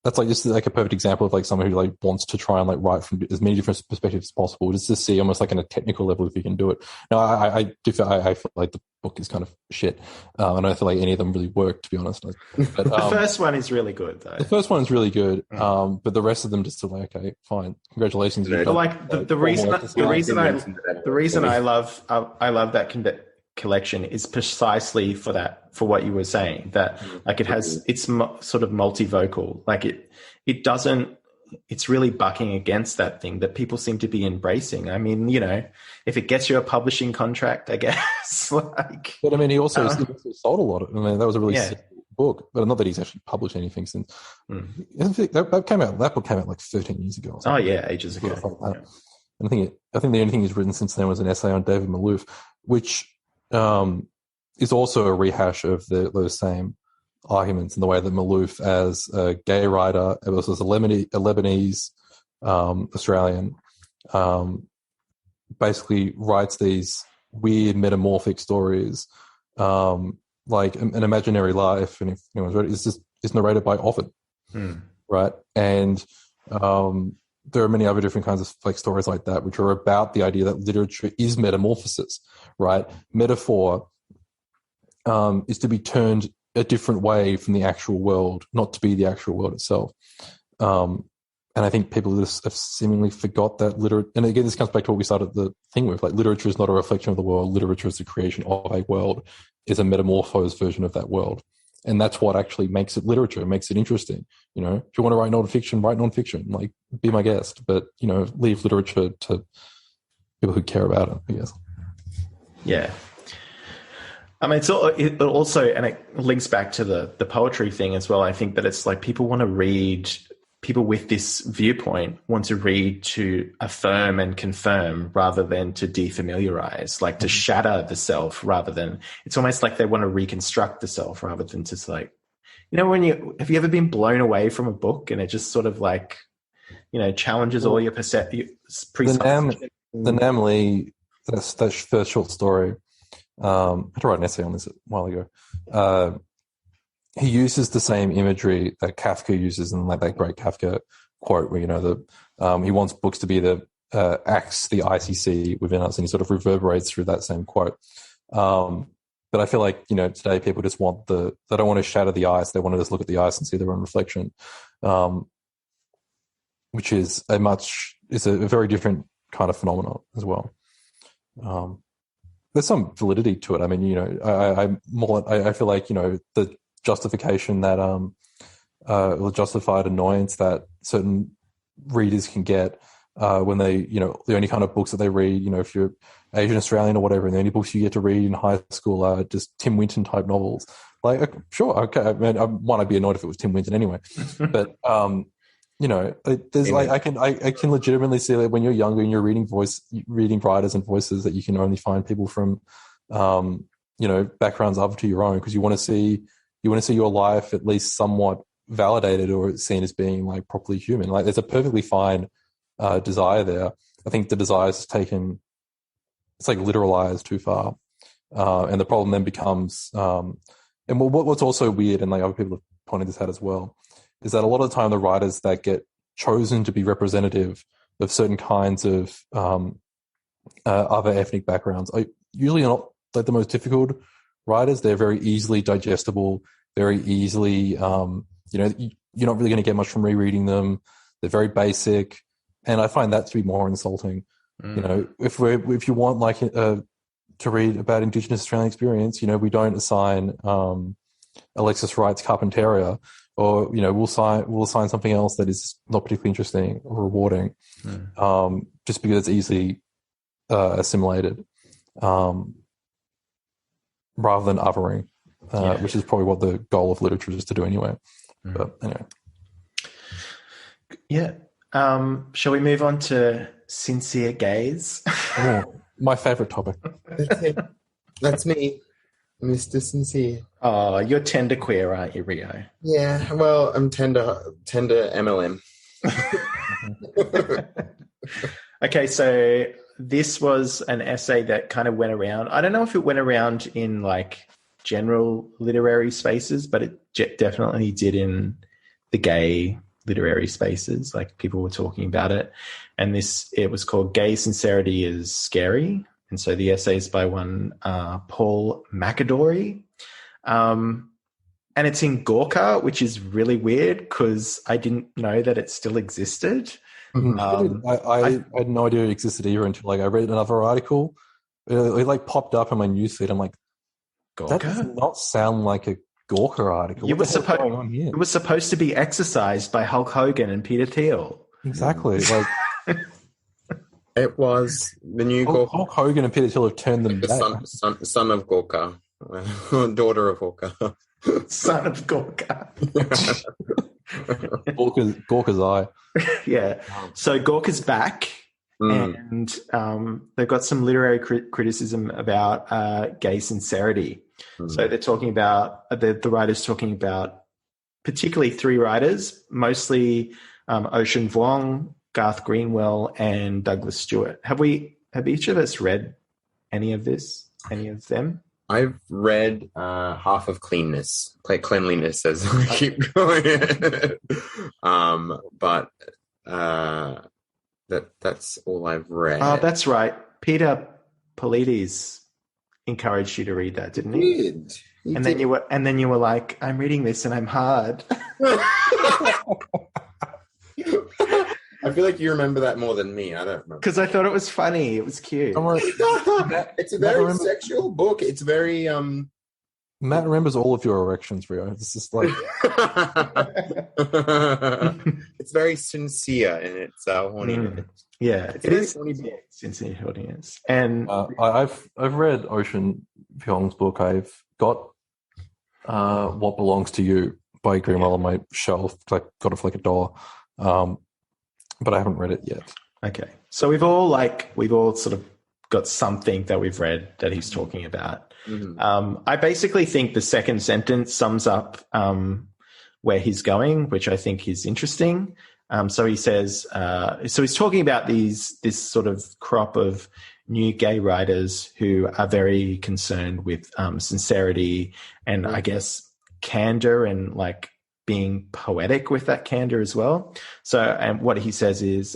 that's like just like a perfect example of like someone who like wants to try and like write from as many different perspectives as possible, just to see almost like on a technical level if you can do it. Now, I feel like the book is kind of shit. I don't feel like any of them really work, to be honest. But, the first one is really good, though. The first one is really good, but the rest of them just are like, okay, fine, congratulations. But like the reason I love that collection is precisely for that, for what you were saying, that like it's sort of multivocal, like it's really bucking against that thing that people seem to be embracing. I mean, you know, if it gets you a publishing contract, I guess. Like, but I mean, he also sold a lot of. I mean, that was a really sick book, but not that he's actually published anything since. That book came out like 13 years ago. Oh yeah, ages ago. Like and I think the only thing he's written since then was an essay on David Malouf, which is also a rehash of those same arguments in the way that Malouf, as a gay writer, as a Lebanese Australian, basically writes these weird metamorphic stories, like an imaginary life, and if anyone's read it, is narrated by Ovid, right? And there are many other different kinds of like stories like that, which are about the idea that literature is metamorphosis, right? Metaphor is to be turned a different way from the actual world, not to be the actual world itself. And I think people have seemingly forgot that literature. And again, this comes back to what we started the thing with, like literature is not a reflection of the world. Literature is the creation of a world, is a metamorphosed version of that world. And that's what actually makes it literature, makes it interesting. You know, if you want to write nonfiction, write nonfiction, like be my guest, but, you know, leave literature to people who care about it, I guess. Yeah. I mean, it also, and it links back to the poetry thing as well. I think that it's like people want to read people with this viewpoint want to read to affirm and confirm rather than to defamiliarize, like to shatter the self rather than, it's almost like they want to reconstruct the self rather than just like, have you ever been blown away from a book and it just sort of like, challenges all your presuppositions? The Nam Lee, that first short story, I had to write an essay on this a while ago. He uses the same imagery that Kafka uses in like that great Kafka quote where, he wants books to be the acts, the ICC within us, and he sort of reverberates through that same quote. But I feel like, today people just they don't want to shatter the ice. They want to just look at the ice and see their own reflection, which is a very different kind of phenomenon as well. There's some validity to it. I mean, I feel like, the justification that or justified annoyance that certain readers can get when they, the only kind of books that they read, if you're Asian Australian or whatever, and the only books you get to read in high school are just Tim Winton type novels. Like, sure, okay. I mean, I'd be annoyed if it was Tim Winton anyway, but there's like I can legitimately see that when you're younger and you're reading writers and voices that you can only find people from backgrounds other to your own, because you want to see your life at least somewhat validated or seen as being like properly human. Like there's a perfectly fine desire there. I think the desire is taken, it's like literalized too far, and the problem then becomes and what's also weird, and like other people have pointed this out as well, is that a lot of the time the writers that get chosen to be representative of certain kinds of other ethnic backgrounds are usually not like the most difficult writers. They're very easily digestible, very easily, you're not really going to get much from rereading them. They're very basic. And I find that to be more insulting. If you want like to read about Indigenous Australian experience, we don't assign Alexis Wright's Carpentaria, or we'll assign something else that is not particularly interesting or rewarding, just because it's easily assimilated, rather than othering, which is probably what the goal of literature is to do anyway. But anyway, yeah. Shall we move on to sincere gays? Oh, my favorite topic. That's me, Mr. Sincere. Oh, you're tenderqueer, aren't you, Rio? Yeah, well, I'm tender MLM. Okay, so this was an essay that kind of went around. I don't know if it went around in like general literary spaces, but it definitely did in the gay literary spaces. Like people were talking about it, and it was called "Gay Sincerity is Scary." And so the essay is by one Paul McAdory, and it's in Gawker, which is really weird because I didn't know that it still existed. I had no idea it existed either until like I read another article. It like popped up in my newsfeed. I'm like, Gawker? That does not sound like a Gawker article. What the hell's going on here? It was supposed to be exercised by Hulk Hogan and Peter Thiel. Exactly. Like it was the new Hulk, Gawker. Hulk Hogan and Peter Thiel have turned them back. Son of Gawker. Daughter of Gawker. Son of Gawker. Gawker's eye. Yeah. So Gawker's back, and they've got some literary criticism about gay sincerity. So they're talking about, the writers talking about particularly three writers, mostly Ocean Vuong, Garth Greenwell, and Douglas Stewart. Have each of us read any of them? I've read half of Cleanliness as I keep going. But that's all I've read. Oh, that's right. Peter Paulides encouraged you to read that, didn't he? Then you were like, I'm reading this and I'm hard. I feel like you remember that more than me. I don't remember. Because I thought it was funny. It was cute. It's a very sexual book. It's very Matt remembers all of your erections, Rio. It's just like it's very sincere in its horniness. Yeah, it is sincere horniness. And I've read Ocean Vuong's book. I've got What Belongs to You by Greenwell on my shelf. I got it for like $1. but I haven't read it yet. Okay. So we've all sort of got something that we've read that he's talking about. Mm-hmm. I basically think the second sentence sums up where he's going, which I think is interesting. So he says, so he's talking about this sort of crop of new gay writers who are very concerned with sincerity and I guess candor and like being poetic with that candor as well. So, and what he says is,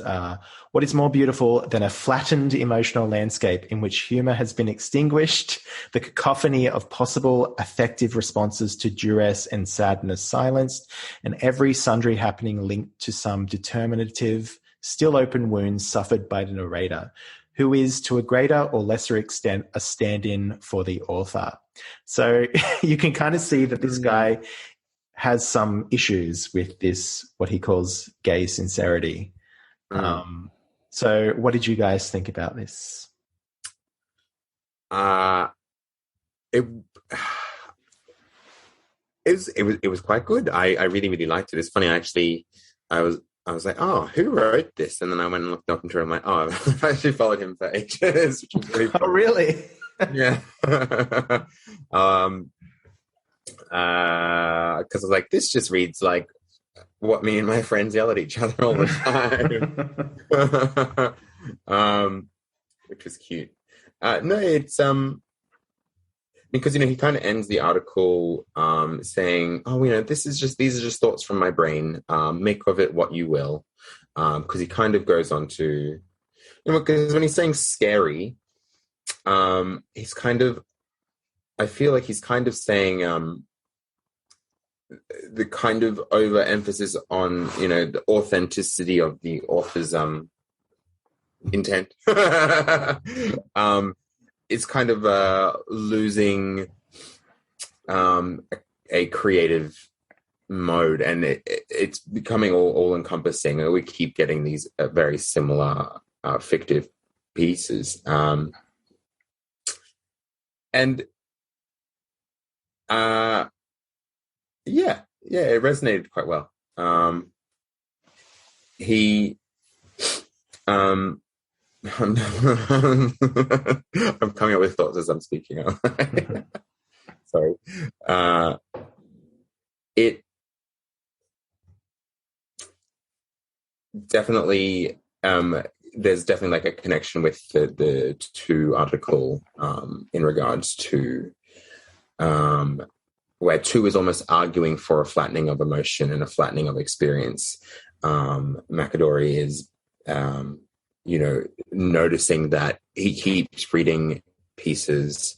what is more beautiful than a flattened emotional landscape in which humor has been extinguished, the cacophony of possible affective responses to duress and sadness silenced, and every sundry happening linked to some determinative, still open wounds suffered by the narrator, who is to a greater or lesser extent a stand-in for the author. So you can kind of see that this guy has some issues with this, what he calls gay sincerity. So what did you guys think about this? It was quite good. I really, really liked it. It's funny, actually, I was like, oh, who wrote this? And then I went and looked up into it. I'm like, oh, I've actually followed him for ages, which was really fun. Oh, really? Yeah. Because I was like, this just reads like what me and my friends yell at each other all the time. Which was cute. No, it's because he kind of ends the article saying, oh, these are just thoughts from my brain. Make of it what you will. Because he kind of goes on to, because when he's saying scary, he's kind of, I feel like he's kind of saying the kind of overemphasis on, the authenticity of the author's intent. It's kind of losing a creative mode, and it's becoming all encompassing. We keep getting these very similar fictive pieces, and it resonated quite well. I'm coming up with thoughts as I'm speaking. Sorry. It definitely, there's definitely like a connection with the two article in regards to where two is almost arguing for a flattening of emotion and a flattening of experience. McAdory is, noticing that he keeps reading pieces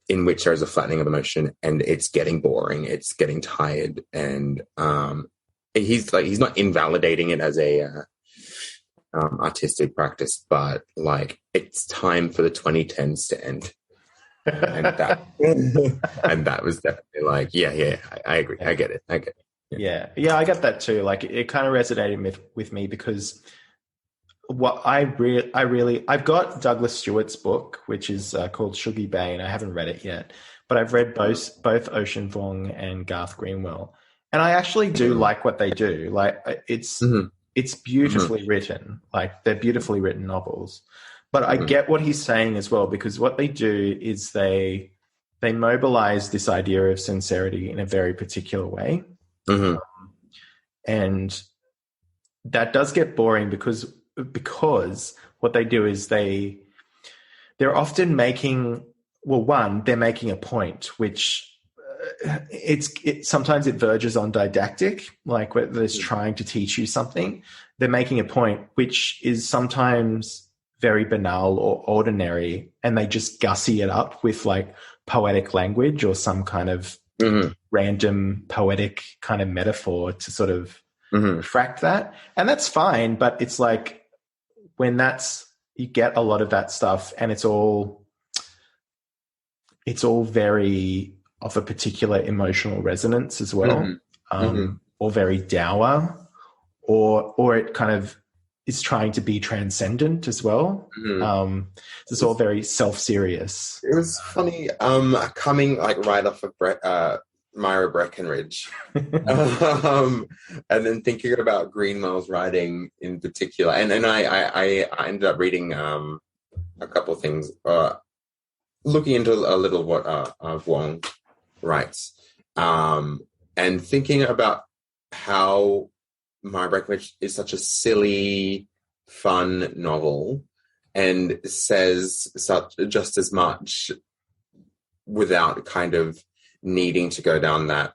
in which there's a flattening of emotion and it's getting boring, it's getting tired, and he's not invalidating it as a artistic practice, but like it's time for the 2010s to end. And that was definitely like, I agree. I get it. Yeah, I get that too. Like it kind of resonated with me because what I've got Douglas Stewart's book, which is called Shuggie Bane. I haven't read it yet, but I've read both Ocean Vuong and Garth Greenwell, and I actually do like what they do. Like it's beautifully written. Like they're beautifully written novels. But I get what he's saying as well, because what they do is they mobilize this idea of sincerity in a very particular way. And that does get boring because what they do is they're often making, they're making a point, which sometimes it verges on didactic, like where there's trying to teach you something. They're making a point which is sometimes very banal or ordinary, and they just gussy it up with like poetic language or some kind of random poetic kind of metaphor to sort of refract that. And that's fine, but it's like when you get a lot of that stuff and it's all very of a particular emotional resonance as well, or very dour, or it kind of is trying to be transcendent as well. It's all very self-serious. It was funny, coming like right off of Myra Breckenridge. And then thinking about Greenwell's writing in particular. And I ended up reading a couple of things, looking into a little what Wong writes, and thinking about how Myra Breckenridge is such a silly, fun novel and says just as much without kind of needing to go down that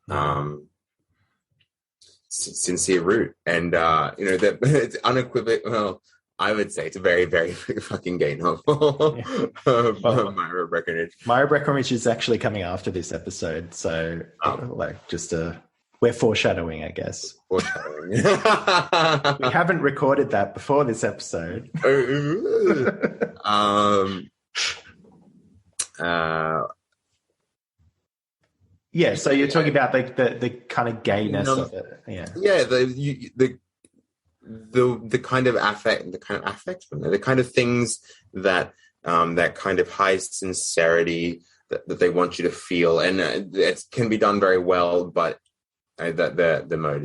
sincere route. And that it's unequivocal. Well, I would say it's a very, very fucking gay novel. Myra Breckenridge. Myra Breckenridge is actually coming after this episode, so we're foreshadowing, I guess. Foreshadowing. We haven't recorded that before this episode. Yeah, so you're talking about the kind of gayness of it. Yeah. Yeah, the kind of affect, the kind of things that that kind of high sincerity that they want you to feel, and it can be done very well, but the mode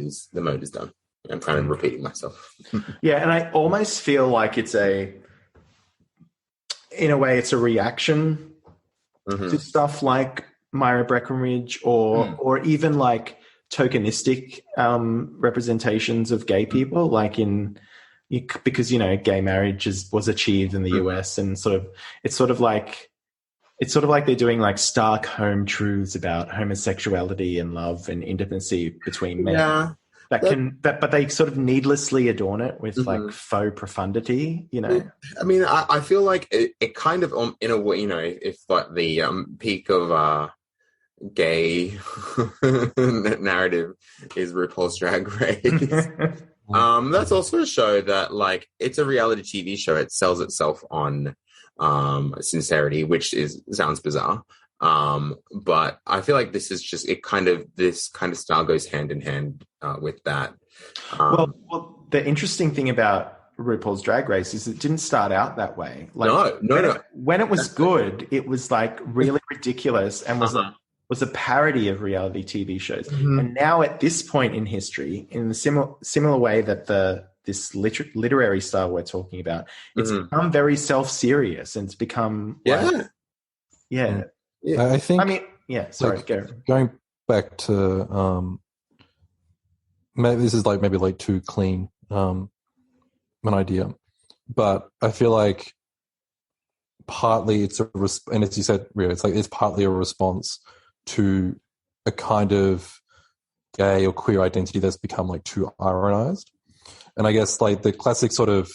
is done. I'm kind of repeating myself. Yeah, and I almost feel like in a way, it's a reaction to stuff like Myra Breckenridge or even like tokenistic representations of gay people, like because gay marriage was achieved in the US, and it's sort of like they're doing like stark home truths about homosexuality and love and intimacy between men. Yeah. But they sort of needlessly adorn it with like faux profundity, I mean, I feel like it kind of, in a way, if like the peak of gay narrative is RuPaul's Drag Race. That's also a show that, like, it's a reality TV show. It sells itself on sincerity, which sounds bizarre. But I feel like this is just this kind of style goes hand in hand with that. Well, the interesting thing about RuPaul's Drag Race is it didn't start out that way. Like, no. When it was good, it was like really ridiculous and was a parody of reality TV shows. And now at this point in history, in the similar way that this literary style we're talking about, it's become very self-serious, and it's become I think. I mean, sorry, going back to maybe this is maybe too clean an idea, but I feel like partly it's and as you said, Ria, it's partly a response to a kind of gay or queer identity that's become like too ironized. And I guess like the classic sort of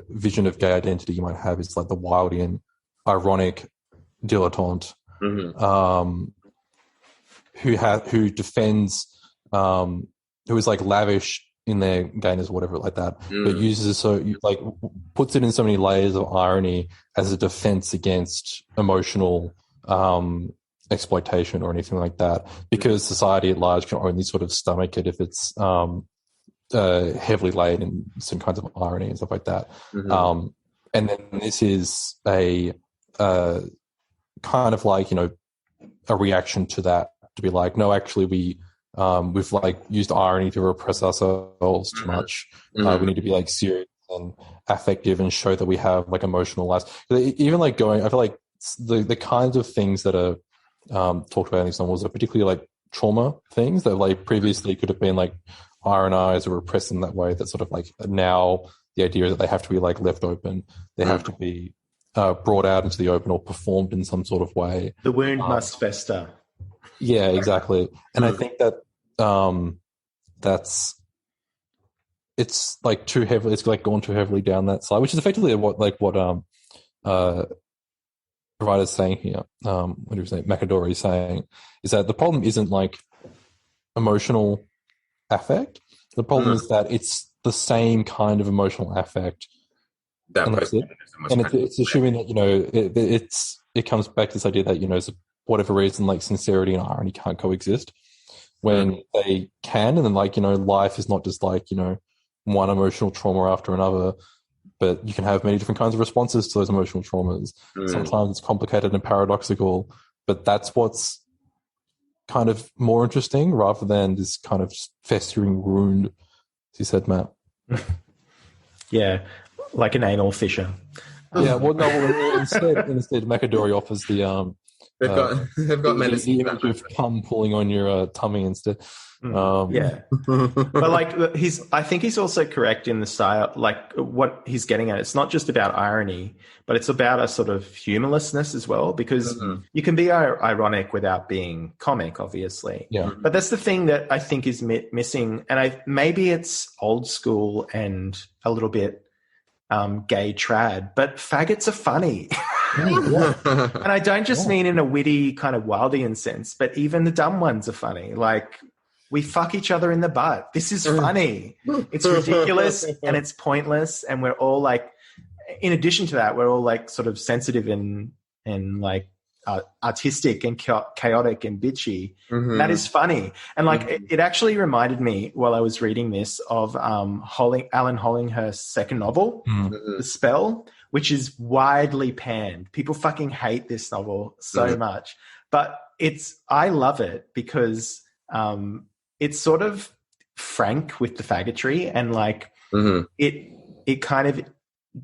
vision of gay identity you might have is like the Wildian, ironic dilettante who defends, who is like lavish in their gayness or whatever like that, but puts it in so many layers of irony as a defense against emotional exploitation or anything like that, because society at large can only sort of stomach it if it's heavily laid in some kinds of irony and stuff like that. And then this is a kind of like, a reaction to that, to be like, no, actually we've like used irony to repress ourselves too much. We need to be like serious and affective and show that we have like emotional lives. Even like I feel like the kinds of things that are talked about in these novels are particularly like trauma things that like previously could have been like ironized or repressed in that way, that sort of like now the idea is that they have to be like left open, they have to be brought out into the open or performed in some sort of way. The wound must fester. Yeah, exactly. And I think that it's like too heavily, it's like gone too heavily down that side, which is effectively what the writer's saying here, what do you say, Macadori is saying, is that the problem isn't like emotional affect. The problem is that it's the same kind of emotional affect. And it's assuming that, it comes back to this idea that, for whatever reason, like sincerity and irony can't coexist when they can. And then life is not just like, one emotional trauma after another, but you can have many different kinds of responses to those emotional traumas. Sometimes it's complicated and paradoxical, but that's what's kind of more interesting rather than this kind of festering wound, as you said, Matt. Yeah, like an anal fissure. Yeah, well, no, instead Macadori offers the they've got medicine. The image of cum pulling on your tummy instead. Yeah, but like I think he's also correct in the style, like what he's getting at. It's not just about irony, but it's about a sort of humorlessness as well, because you can be ironic without being comic, obviously. Yeah. But that's the thing that I think is missing, and maybe it's old school and a little bit gay trad, but faggots are funny. And I don't just mean in a witty kind of Wildian sense, but even the dumb ones are funny. Like, we fuck each other in the butt. This is funny. It's ridiculous and it's pointless. And we're all like, in addition to that, we're all like sort of sensitive and like artistic and chaotic and bitchy. That is funny. And like, it actually reminded me while I was reading this of Alan Hollinghurst's second novel, The Spell, which is widely panned. People fucking hate this novel so much, but I love it because it's sort of frank with the faggotry, and like it kind of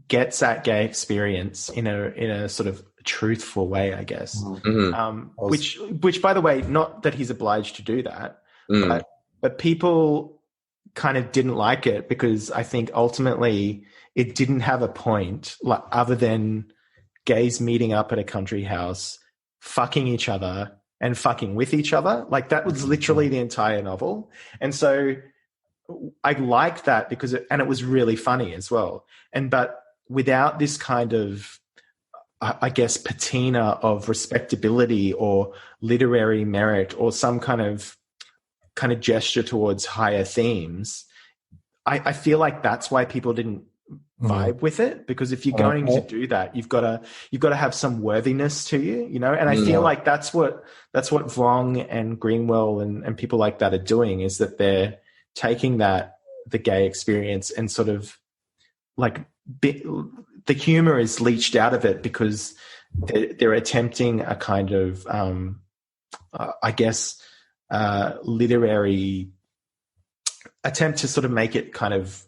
gets at gay experience in a sort of truthful way, I guess. Which by the way, not that he's obliged to do that, but people kind of didn't like it because I think ultimately it didn't have a point, like, other than gays meeting up at a country house, fucking each other and fucking with each other. Like, that was literally the entire novel. And so I liked that because it was really funny as well. But without this kind of, I guess, patina of respectability or literary merit or some kind of gesture towards higher themes, I feel like that's why people didn't vibe with it, because if you're going to do that, you've got to have some worthiness to you, you know. And I feel like that's what Vong and Greenwell and people like that are doing, is that they're taking the gay experience and sort of like the humor is leached out of it because they're attempting a kind of I guess literary attempt to sort of make it kind of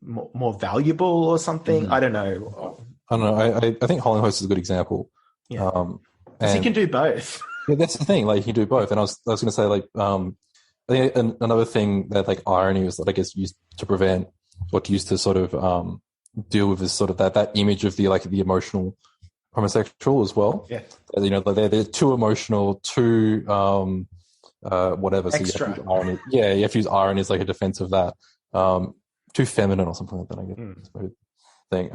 more valuable or something. I don't know. I think Hollinghurst is a good example. Yeah. Because he can do both. Yeah, that's the thing. Like, he do both. And I was going to say, like, I think another thing that, like, irony was that I guess used to prevent, or to use to sort of deal with, is sort of that image of the emotional homosexual as well. Yeah. You know, they're too emotional, too whatever. So extra. You have to use irony. Yeah, you have to use irony as like a defense of that. Too feminine or something like that, I guess. Thing.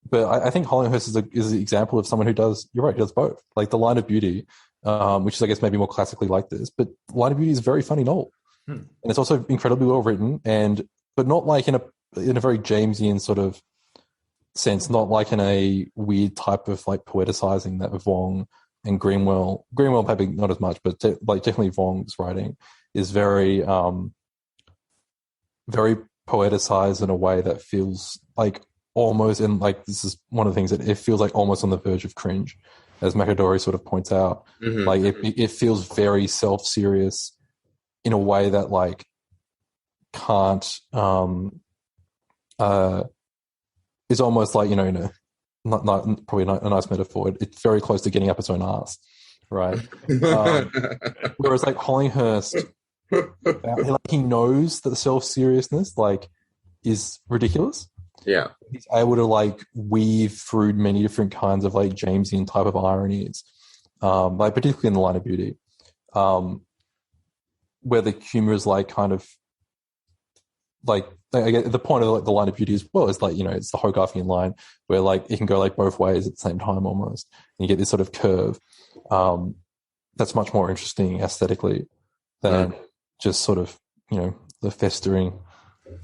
But I think Hollinghurst is an example of someone who does, you're right, he does both. Like, The Line of Beauty, which is, I guess, maybe more classically like this, but Line of Beauty is a very funny novel. And it's also incredibly well written, but not like in a very Jamesian sort of sense, not like in a weird type of like poeticizing that Vong and Greenwell maybe not as much, but like definitely Vong's writing is very very poeticized in a way that feels like almost, and like this is one of the things that it feels like almost on the verge of cringe, as Macadori sort of points out. Like, it feels very self-serious in a way that like can't is almost like, you know, not probably not a nice metaphor. It's very close to getting up its own ass, right? Whereas like Hollinghurst, like, he knows that the self-seriousness like is ridiculous. Yeah, he's able to like weave through many different kinds of like Jamesian type of ironies, like particularly in The Line of Beauty, where the humor is like kind of like, I get the point of like The Line of Beauty as well is like, you know, it's the Hogarthian line where like it can go like both ways at the same time almost, and you get this sort of curve that's much more interesting aesthetically than just sort of, you know, the festering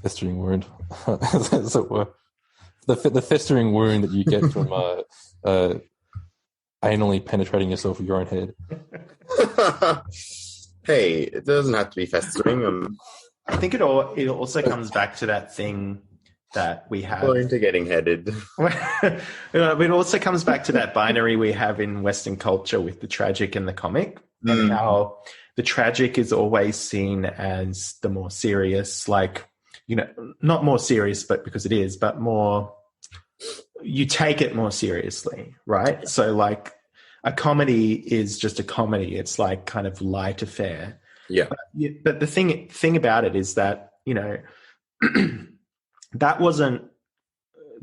wound, as it were. The festering wound that you get from anally penetrating yourself with your own head. Hey, it doesn't have to be festering. I think it also comes back to that thing that we have. Going to getting headed. It also comes back to that binary we have in Western culture with the tragic and the comic. and how the tragic is always seen as the more serious, like, you know, not more serious, but because it is, but more, you take it more seriously, right? So like a comedy is just a comedy. It's like kind of light affair. Yeah. But the thing about it is that, you know, that wasn't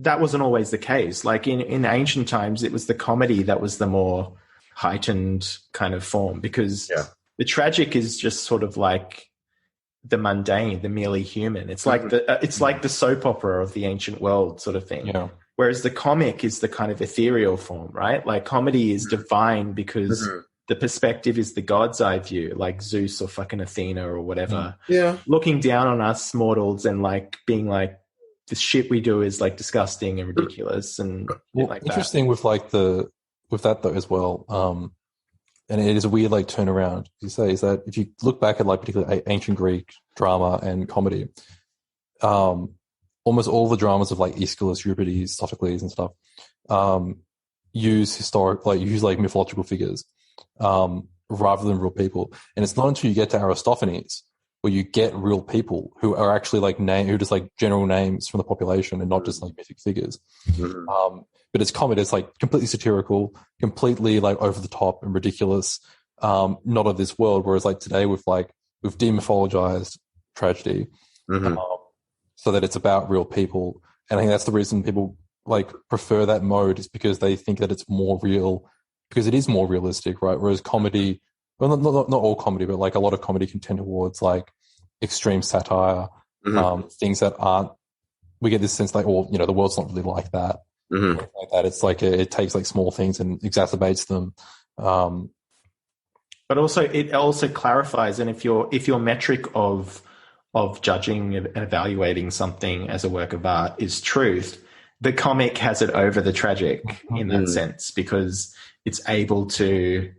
always the case. Like in ancient times, it was the comedy that was the more heightened kind of form, because the tragic is just sort of like the mundane, the merely human. It's like it's like the soap opera of the ancient world sort of thing. Yeah. Whereas the comic is the kind of ethereal form, right? Like comedy is divine because the perspective is the God's eye view, like Zeus or fucking Athena or whatever. Yeah. Looking down on us mortals and like being like, the shit we do is like disgusting and ridiculous and like interesting that. with that though as well. And it is a weird like turnaround, as you say, is that if you look back at like particularly ancient Greek drama and comedy, almost all the dramas of like Aeschylus, Euripides, Sophocles, and stuff use mythological figures rather than real people. And it's not until you get to Aristophanes where you get real people who are actually like who just like general names from the population and not just like mythic figures. But it's comedy. It's like completely satirical, completely like over the top and ridiculous, not of this world. Whereas like today we've demythologized tragedy, so that it's about real people. And I think that's the reason people like prefer that mode, is because they think that it's more real, because it is more realistic, right? Whereas comedy, well, not all comedy, but like a lot of comedy can tend towards like extreme satire, things that aren't. We get this sense like, oh, you know, the world's not really like that. Like that. It's like it takes like small things and exacerbates them. But also, it also clarifies. And if your metric of judging and evaluating something as a work of art is truth, the comic has it over the tragic in that sense, because it's able to,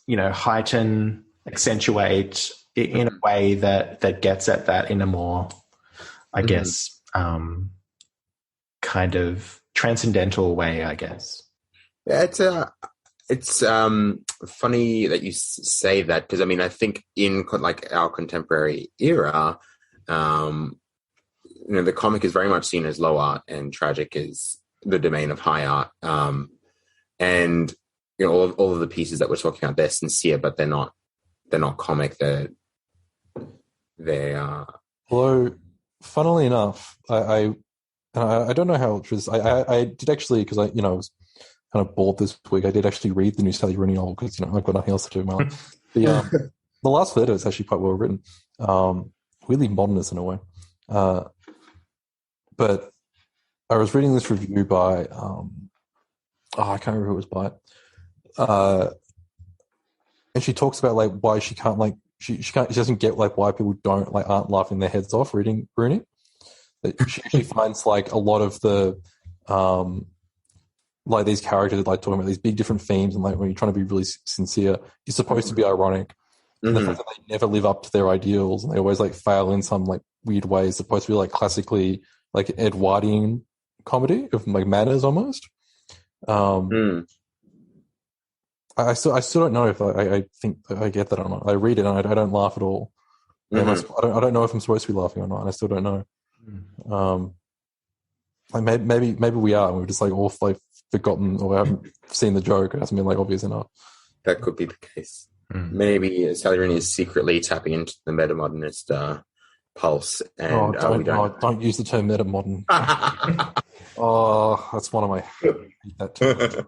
you know, heighten, accentuate in a way that gets at that in a more, I guess, kind of transcendental way, I guess. Yeah, it's funny that you say that, because I mean, I think in like our contemporary era, you know, the comic is very much seen as low art and tragic is the domain of high art. And you know, all of the pieces that we're talking about, they're sincere, but they're not comic. They are. Although, funnily enough, I don't know how it was. I did actually, because I was kind of bored this week. I did actually read the new Sally Rooney novel, because I've got nothing else to do in my life. The last letter is actually quite well written, really modernist in a way. But I was reading this review by I can't remember who it was by, and she talks about like why she can't like she doesn't get like why people aren't laughing their heads off reading Rooney. She finds like a lot of the like these characters like talking about these big different themes, and like when you're trying to be really sincere, you're supposed to be ironic. And the fact that they never live up to their ideals, and they always like fail in some like weird ways, supposed to be like classically like Edwardian comedy of like manners almost. I still don't know if I think I get that or not. I read it and I don't laugh at all. I don't know if I'm supposed to be laughing or not, and I still don't know. Like maybe we are, and we've just like all like forgotten or haven't seen the joke. It hasn't been like obvious enough. That could be the case. Maybe Sally Rooney is secretly tapping into the metamodernist pulse. And don't use the term metamodern. Oh, that's one of my. That term.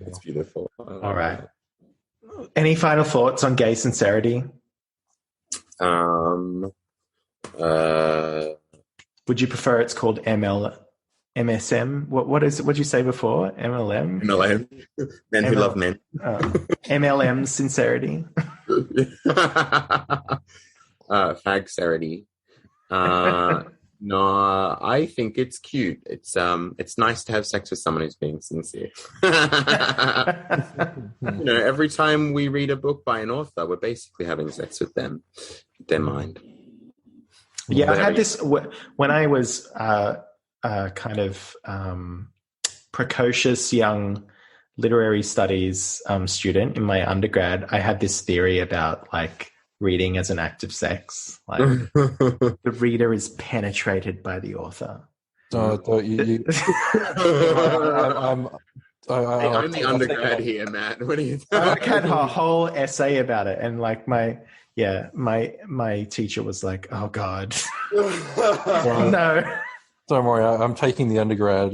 It's beautiful. All right. Any final thoughts on Gay Sincerity? Would you prefer it's called MSM? What is it? What did you say before? MLM? MLM. Men who love men. MLM Sincerity. Fagcerity. No, I think it's cute. It's nice to have sex with someone who's being sincere. You know, every time we read a book by an author, we're basically having sex with them, their mind. Yeah, I had this when I was kind of precocious young literary studies student in my undergrad, I had this theory about like reading as an act of sex. Like the reader is penetrated by the author. I'm the undergrad here, Matt. What are you I had a whole essay about it, and like my teacher was like, "Oh God, no." Don't worry, I'm taking the undergrad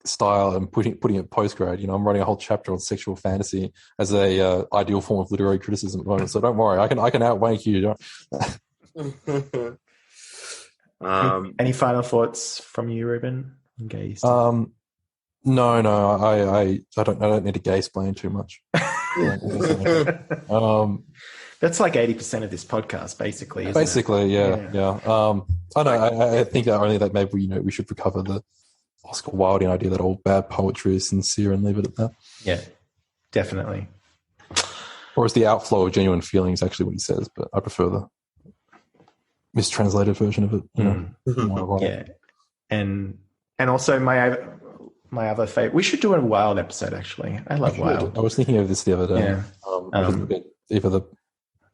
style and putting it postgrad. You know, I'm writing a whole chapter on sexual fantasy as a ideal form of literary criticism at the moment. So don't worry, I can outwank you. Any final thoughts from you, Ruben? Gay No, I don't need to gay explain too much. That's like 80% of this podcast, basically. Basically, yeah. I think only that maybe we should recover the Oscar Wilde idea that all bad poetry is sincere and leave it at that. Yeah, definitely. Or is the outflow of genuine feelings actually what he says? But I prefer the mistranslated version of it. Yeah, and also my other favorite. We should do a Wilde episode. Actually, I love Wilde. I was thinking of this the other day. Yeah. Either the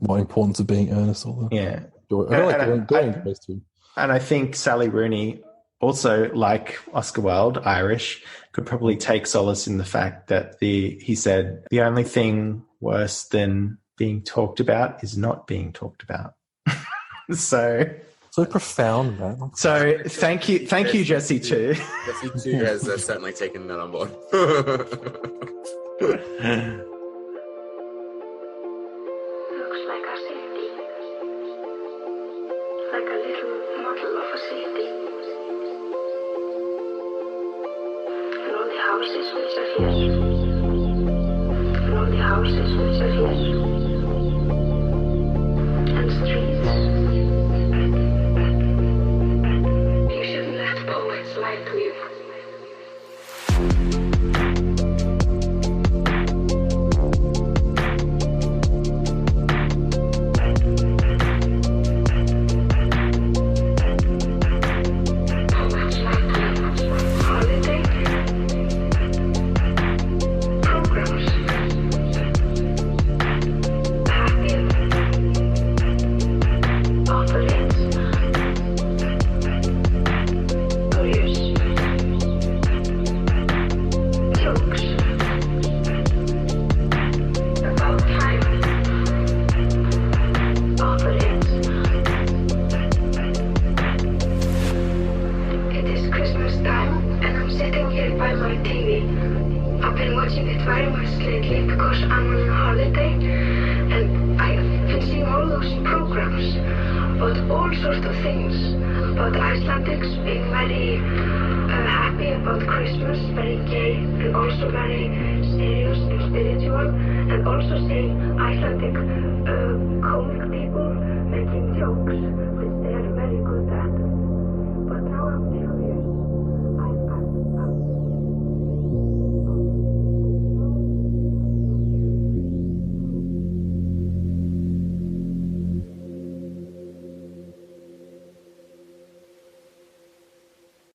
importance of being earnest or the I like doing those two. And I think Sally Rooney, also like Oscar Wilde, Irish, could probably take solace in the fact that he said the only thing worse than being talked about is not being talked about. So profound, man. So thank you, Jesse too. Jesse too has certainly taken that on board. Looks like a city, like a little model of a city, and all the houses which are here, and all the houses which are here, and streets. You shouldn't let poets lie to you. Comic people making jokes, which they are very good at. But now I'm